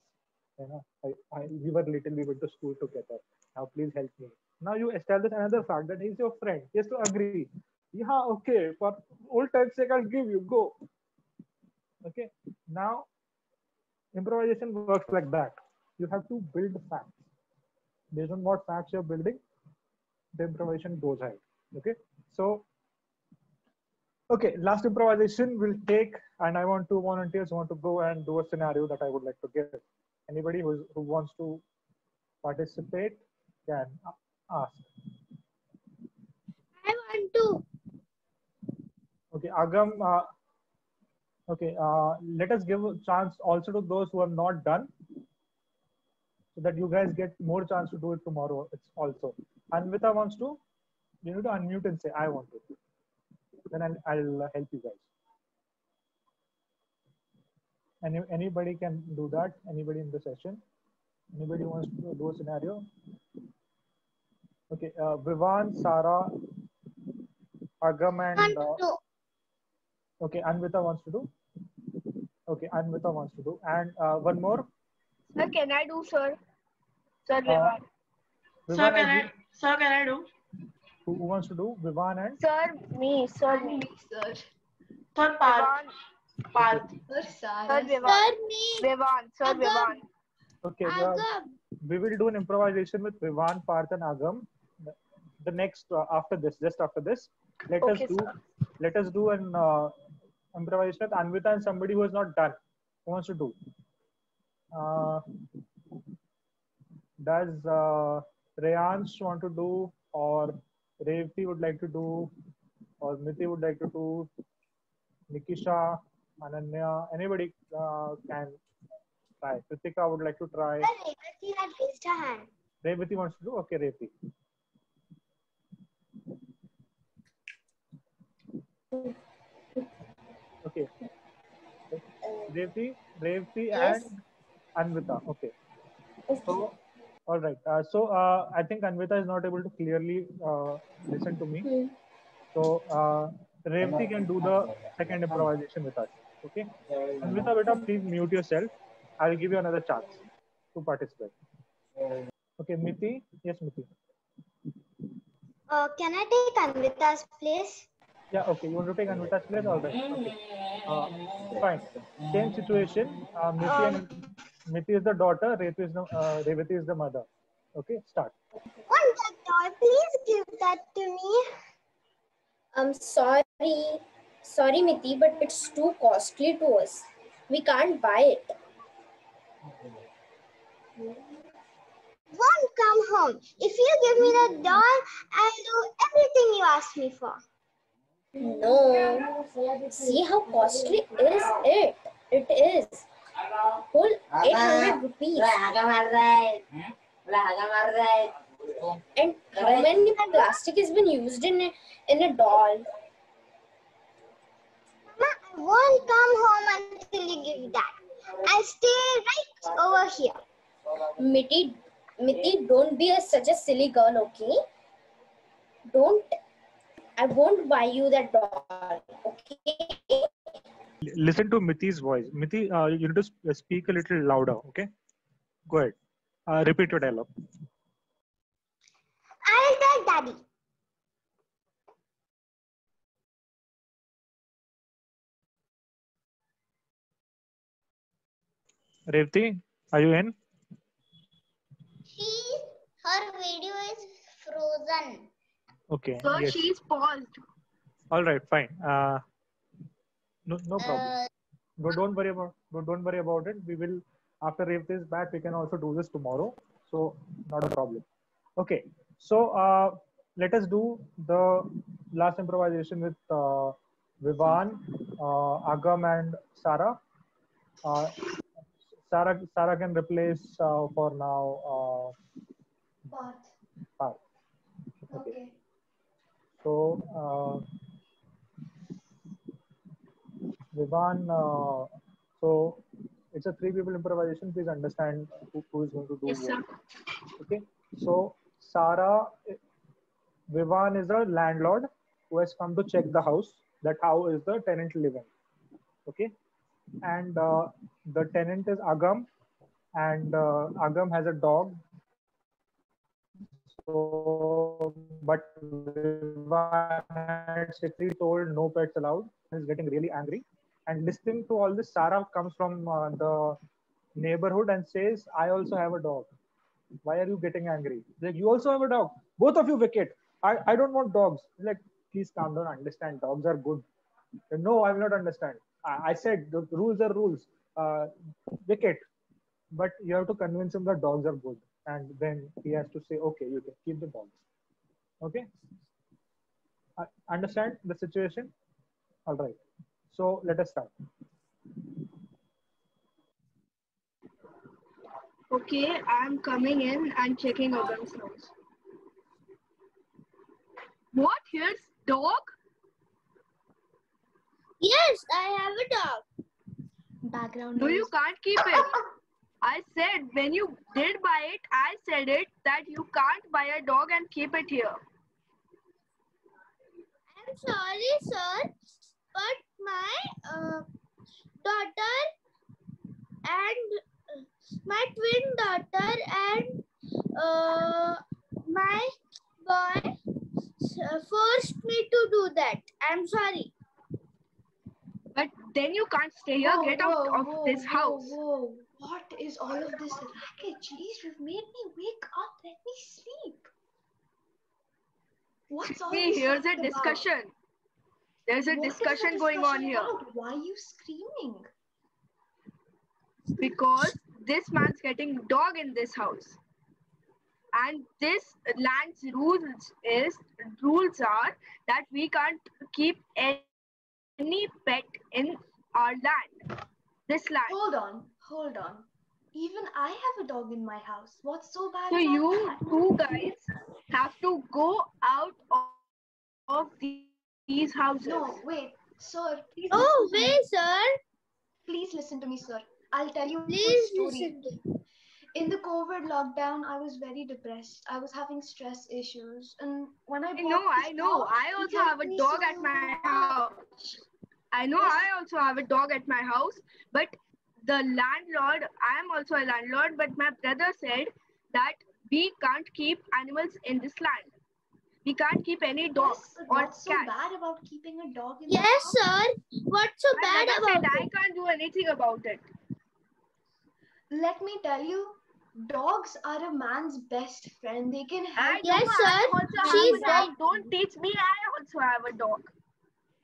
We were little, we went to school together. Now please help me. Now you establish another fact that he's your friend. He has to agree. Yeah, okay. For old time's sake, I'll give you. Go. Okay. Now improvisation works like that. You have to build facts. Based on what facts you're building, the improvisation goes ahead. Okay. So okay, last improvisation will take, and I want two volunteers who want to go and do a scenario that I would like to give. Anybody who wants to participate can ask. I want to. Okay, Agam. Okay, let us give a chance also to those who have not done. so that you guys get more chance to do it tomorrow. It's also. Anvita wants to. You need to unmute and say I want to. Then I'll help you guys. Anybody can do that. Anybody in the session. Anybody wants to do a scenario? Okay, Vivan, Sarah, Agam, and okay, Anvita wants to do. Okay, Anvita wants to do, and one more. Sir, can I do, sir? Sir, Vivan, Sir, can I do? who wants to do? Vivan and Sir, me. Sir, And me. me, sir. Sir, Parth. Vivan. Parth. Sir, Sir, Sarah. Vivan. me. Vivan. Sir, Agam. Vivan. okay, Agam. we will do an improvisation with Vivan, Parth, and Agam. The next after this, just after this, let Okay, us do an improvisation with Anvita and somebody who has not done. Who wants to do? Does Reyansh want to do, or Revati would like to do, or Miti would like to do, Nikisha, Ananya, anybody can try. Kritika would like to try. Revati had raised her hand. Revati wants to do? Okay, Revati. Okay. Revati Yes. and Anvita. Okay. So, all right. I think Anvita is not able to clearly listen to me. So, Revati can do the second improvisation with us. Okay. Anvita, beta, please mute yourself. I'll give you another chance to participate. Okay, Miti. Yes, Miti. Can I take Anvita's place? Yeah, okay. You want to take Anvita's place? All right. Okay. Fine. Same situation. Miti is the daughter. Revati is the mother. Okay, start. Want that toy? Please give that to me. Sorry, Miti, but it's too costly to us. We can't buy it. Won't come home. If you give me the doll, I'll do everything you ask me for. No. See how costly is it? It is. Whole 800 rupees. And how many plastic has been used in a doll? Mama, I won't come home until you give that. I'll stay right over here. Miti, don't be such a silly girl, okay? I won't buy you that doll, okay? Listen to Miti's voice. Miti, you need to speak a little louder. Okay. Go ahead. Repeat your dialogue. I'll tell Daddy. Revati, are you in? Her video is frozen. Okay. Sir, Yes. she's paused. All right. Fine. No problem. Don't worry about it. We will, after Revati is back, we can also do this tomorrow. So not a problem. Okay. So let us do the last improvisation with Vivan, Agam, and Sarah. Sarah can replace for now Parth. Okay. So Vivan, so it's a 3 people improvisation. Please understand who is going to do Yes, what. sir. Okay. So Vivan is a landlord who has come to check the house, that how is the tenant living. Okay. And the tenant is Agam, and Agam has a dog. So, but Vivan had strictly told no pets allowed. He's getting really angry. And listening to all this, Sarah comes from the neighborhood and says, I also have a dog. Why are you getting angry? Like, you also have a dog. Both of you wicket. I don't want dogs. Like, please calm down, understand. Dogs are good. No, I will not understand. I said the rules are rules. Wicket. But you have to convince him that dogs are good. And then he has to say, okay, you can keep the dogs. Okay? Understand the situation? All right. So let us start. Okay, I'm coming in and checking Agam's house. What? Here's dog? Yes, I have a dog. Background No, you noise. can't keep it. I said when you did buy it, I said it that you can't buy a dog and keep it here. I'm sorry, sir, but my daughter and my twin daughter and my boy forced me to do that. I'm sorry. But then you can't stay here. Whoa, Get out whoa, of whoa, this whoa, house. Whoa. What is all of this racket? Jeez, you've made me wake up. Let me sleep. What's all See, this here's a racket about? discussion. There's a What is the discussion going on discussion here about? Why are you screaming? because this man's getting dog in this house. And this land's rules are that we can't keep any pet in our land. This land. Hold on. Even I have a dog in my house. What's so bad So about you that? two guys have to go out of these houses. No, wait, sir. Please Oh, listen to me. wait, sir. Please listen to me, sir. I'll tell you a Please story. listen to me. In the COVID lockdown, I was very depressed. I was having stress issues. And when I bought I know. I also have a dog at my house. I know I also have a dog at my house, but the landlord, I am also a landlord, but my brother said that we can't keep animals in this land. We can't keep any dogs or What's so cats. bad about keeping a dog in Yes, the house? sir. What's so My bad brother about said I it? can't do anything about it. Let me tell you, dogs are a man's best friend. They can help. Yes, I sir. also have She's a dog. Don't teach me. I also have a dog.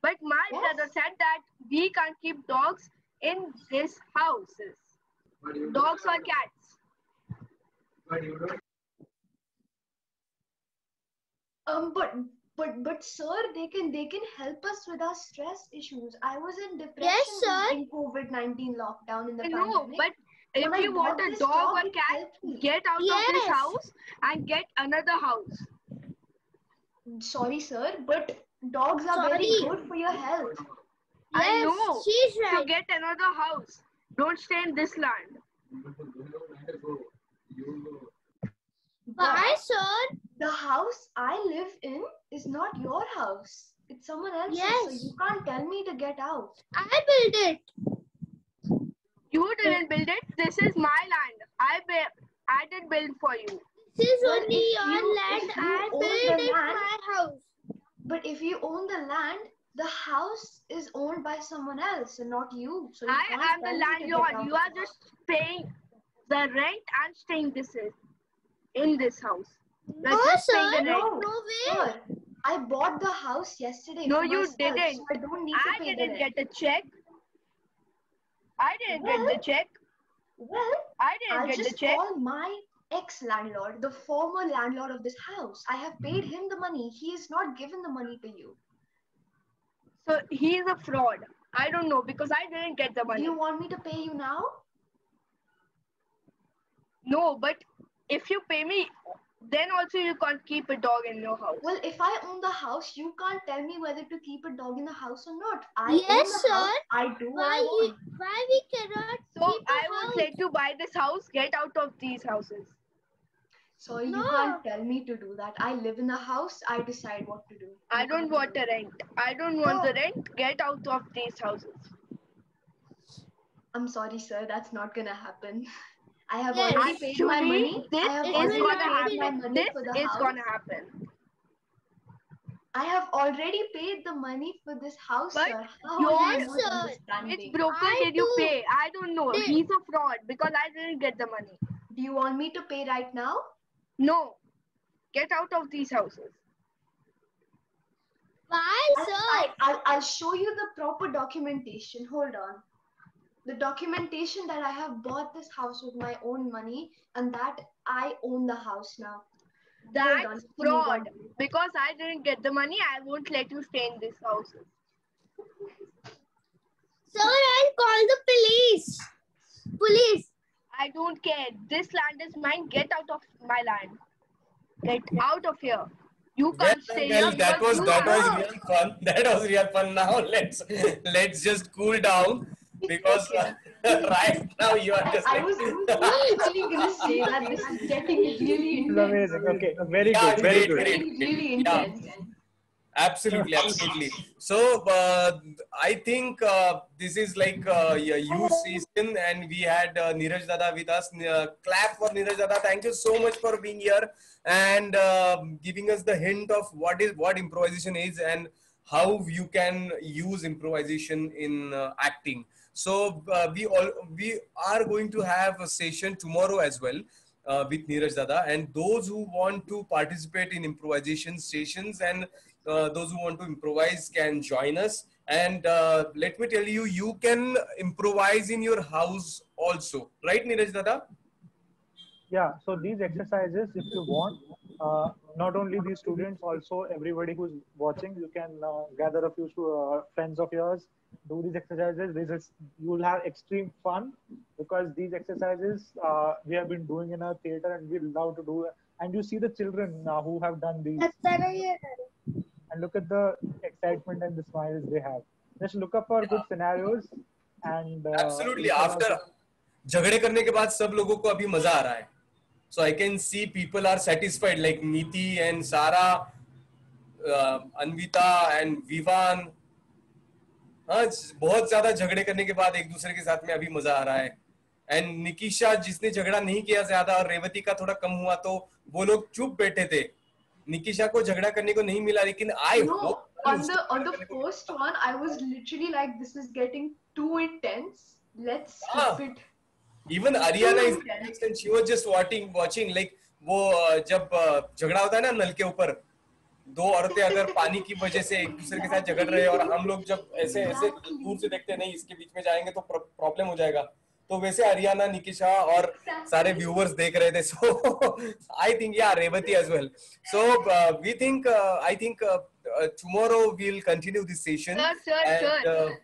But my brother said that we can't keep dogs in this houses. Dogs or cats. But sir, they can help us with our stress issues. I was in depression Yes, sir. in COVID-19 lockdown in the No, pandemic. but if When I you want bought a this dog or it cat, helped me. get out of this Yes. house and get another house. Sorry, sir, but dogs are very Sorry. good for your health. I Yes, know. she's So right. get another house. Don't stay in this land. Why, sir? The house I live in is not your house. It's someone else's. So Yes. you can't tell me to get out. I built it. You didn't build it. This is my land. I did build for you. This is Well, only if your you- land. if you I own built the it land- my house. But if you own the land, the house is owned by someone else and not you. So you I can't am the tell me to get landlord. out You of are the just paying the rent and staying in this house. No, You're just paying sir. the rent. No way. Sir, I bought the house yesterday. No, for you myself, didn't. So I don't need to I pay the didn't rent. get a check. I didn't get the check. Well, I didn't I'll get the just check. call my ex-landlord, the former landlord of this house. I have paid him the money. He has not given the money to you. So he is a fraud. I don't know because I didn't get the Do money. you want me to pay you now? No, but if you pay me, then also you can't keep a dog in your house. Well, if I own the house, you can't tell me whether to keep a dog in the house or not. I Yes, own the sir. house. I do what I want. Why we cannot So keep a I won't house? let you buy this house. Get out of these houses. Sorry, No. you can't tell me to do that. I live in the house. I decide what to do. I You don't can't want tell the me. rent. I don't want the rent. Get out of these houses. I'm sorry, sir. That's not gonna happen. I have Yes. already paid my Actually, money. this I have is already gonna paid happen. my money This for the is house. gonna happen. I have already paid the money for this house, But sir. How your- are you Yes, not sir. understanding? Which broker I did you too pay? I don't know. did. He's a fraud because I didn't get the money. Do you want me to pay right now? No. Get out of these houses. Why, sir? I'll show you the proper documentation. Hold on. The documentation that I have bought this house with my own money and that I own the house now. Hold on, That's give me fraud. 1 minute. Because I didn't get the money, I won't let you stay in these houses. Sir, I'll call the police. Police. I don't scared. This land is mine. Get out of my land. Get out of here. You can't stay here That because was real fun. That was real fun. Now let's just cool down because right now you are just. I was actually gonna say that this is getting really It's intense. amazing. Okay, very Yeah, good, very great, good. great. Getting really Yeah. intense. Absolutely, absolutely. So I think this is like a youth season, and we had Neeraj Dada with us. Clap for Neeraj Dada. Thank you so much for being here and giving us the hint of what improvisation is and how you can use improvisation in acting. So we are going to have a session tomorrow as well. With Neeraj Dada, and those who want to participate in improvisation sessions and those who want to improvise can join us. And let me tell you, you can improvise in your house also, right, Neeraj Dada? Yeah, so these exercises, if you want, not only these students, also everybody who's watching, you can gather a few friends of yours, do these exercises. You will have extreme fun because these exercises we have been doing in our theater and we love to do. And you see the children who have done these. And look at the excitement and the smiles they have. Just look up for good scenarios and Absolutely. After झगड़े करने के बाद सब लोगों को अभी मजा आ रहा है. So I can see people are satisfied, like Niti and Sara, Anvita and Vivan. हाँ, बहुत ज्यादा झगड़े करने के बाद एक दूसरे के साथ में अभी मजा आ रहा है. एंड निकिशा, जिसने झगड़ा नहीं किया ज्यादा, और रेवती का थोड़ा कम हुआ, तो वो लोग चुप बैठे थे. निकिशा को झगड़ा करने को नहीं मिला, लेकिन on the first one, I was literally like, this is getting too intense. Let's skip it. Even Ariana is next and she was just watching like वो जब झगड़ा होता है ना नल के ऊपर, दो औरतें अगर पानी की वजह से एक दूसरे के साथ झगड़ रहे हैं और हम लोग जब ऐसे दूर से देखते हैं, नहीं इसके बीच में जाएंगे तो प्रॉब्लम हो जाएगा, तो वैसे हरियाणा, निकिशा और सारे व्यूअर्स देख रहे थे. So I think Revathi as well. So we think I think tomorrow we'll continue this session. Sir.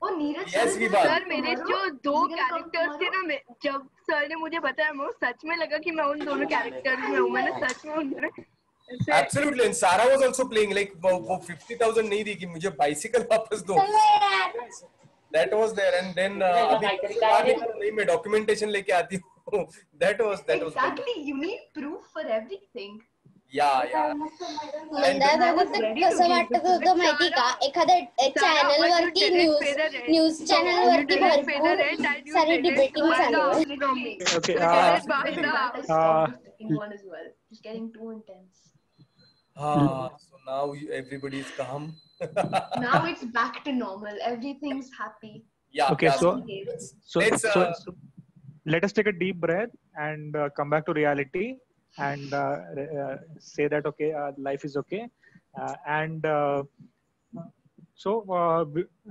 Oh, Neeraj, yes, Vivan. Sir, मेरे जो दो कैरेक्टर्स थे ना, जब सर ने मुझे बताया, मुझे सच में लगा कि मैं उन दोनों कैरेक्टर्स में हूँ. मैंने सच में उन दोनों Absolutely, and Sara was also playing like वो 50,000 नहीं दी कि मुझे bicycle वापस दो. That was there, and then नहीं मैं documentation लेके आती हूँ. That was exactly. You need proof for everything. Yeah. Mandar बाबू तर कसं वाटत होतं माहिती का, एखाद्या चॅनल वरती न्यूज चॅनल वरती भरपूर सारी डिबेटिंग चालू आहे. Okay. In one as well. It's getting too intense. So now everybody is calm. Now it's back to normal. Everything's happy. Okay, so let us take a deep breath and come back to reality and say that okay, life is okay, and so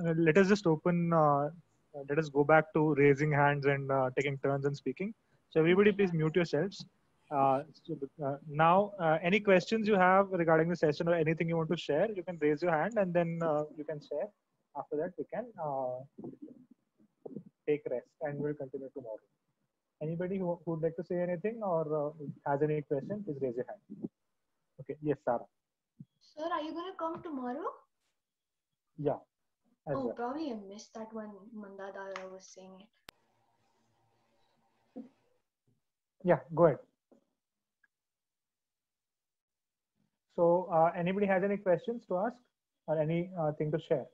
let us just let us go back to raising hands and taking turns and speaking. So everybody please mute yourselves. Now any questions you have regarding the session or anything you want to share, you can raise your hand and then you can share. After that we can take rest and we'll continue tomorrow. Anybody who would like to say anything or has any question, please raise your hand. Okay, yes, Sarah. Sir, are you gonna come tomorrow? Yeah. Oh, probably I missed that when Mandadara was saying it. Yeah, go ahead. So, anybody has any questions to ask or any thing to share?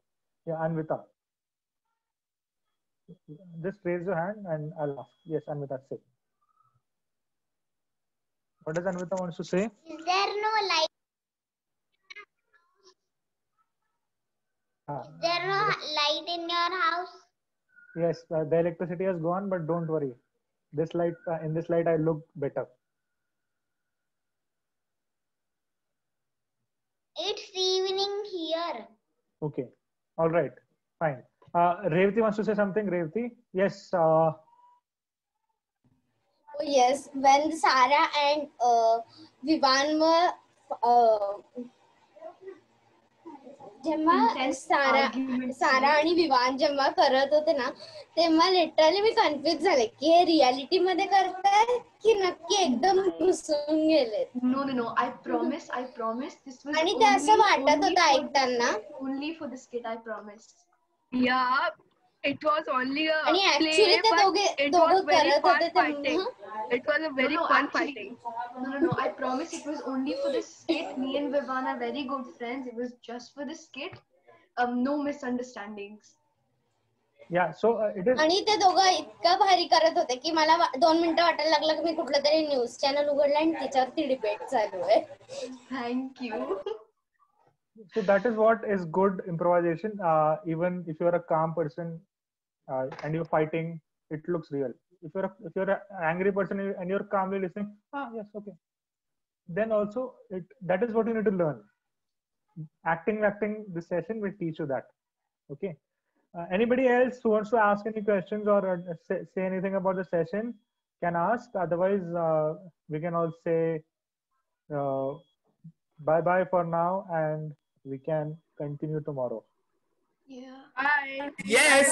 Yeah, Anvita. Just raise your hand and I'll ask. Yes, Anvita, say. What does Anvita wants to say? Is there no light? Is there no light in your house? Yes, the electricity has gone, but don't worry. This light, in this light, I look better. It's evening here. Okay. All right. Fine. Revati wants to say something. Revati? Yes. Oh, yes. When Sarah and Vivan were जेव्हा सारा आणि विवान जेव्हा करत होते ना तेव्हा literally मी confuse झाले की हे रियालिटी मध्ये करताय की नक्की एकदम घुसून गेले. No. I promise. This was आणि ते असं वाटत होतं ऐकताना. Only for the skit, I promise. Yeah. It was only a आणि actually play, ते but it was very fun fighting. It was a very fun actually, fighting. No. I promise it was only for the skit. Me and Vivan are very good friends. It was just for the skit. No misunderstandings. Yeah, so it is. आणि ते दोघं इतकं भारी करत होते की मला 2 मिनिटं वाटायला लागलं की मी कुठलं तरी न्यूज चॅनल उघडलं आणि त्याच्यावरती डिबेट चालू आहे. Thank you. So that is what is good improvisation. Even if you're a calm person and you're fighting, it looks real. If you're an angry person and you're calmly listening, yes, okay. Then also that is what you need to learn. Acting this session will teach you that. Okay. Anybody else who wants to ask any questions or say anything about the session can ask. Otherwise, we can all say bye for now and we can continue tomorrow. Yeah. Bye. Yes.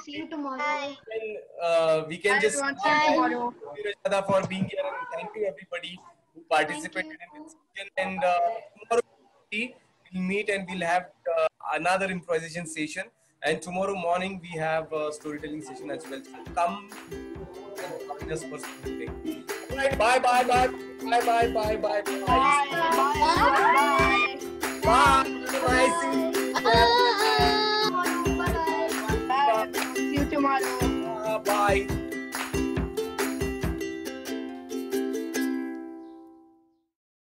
See you tomorrow. We can just Everyone, see you tomorrow. Niraj for being here, and thank you everybody who participated in this session. And tomorrow we'll meet and we'll have another improvisation session. And tomorrow morning we have a storytelling session as well. So come and join us for storytelling. All right. Bye. Bye. See you tomorrow. Bye.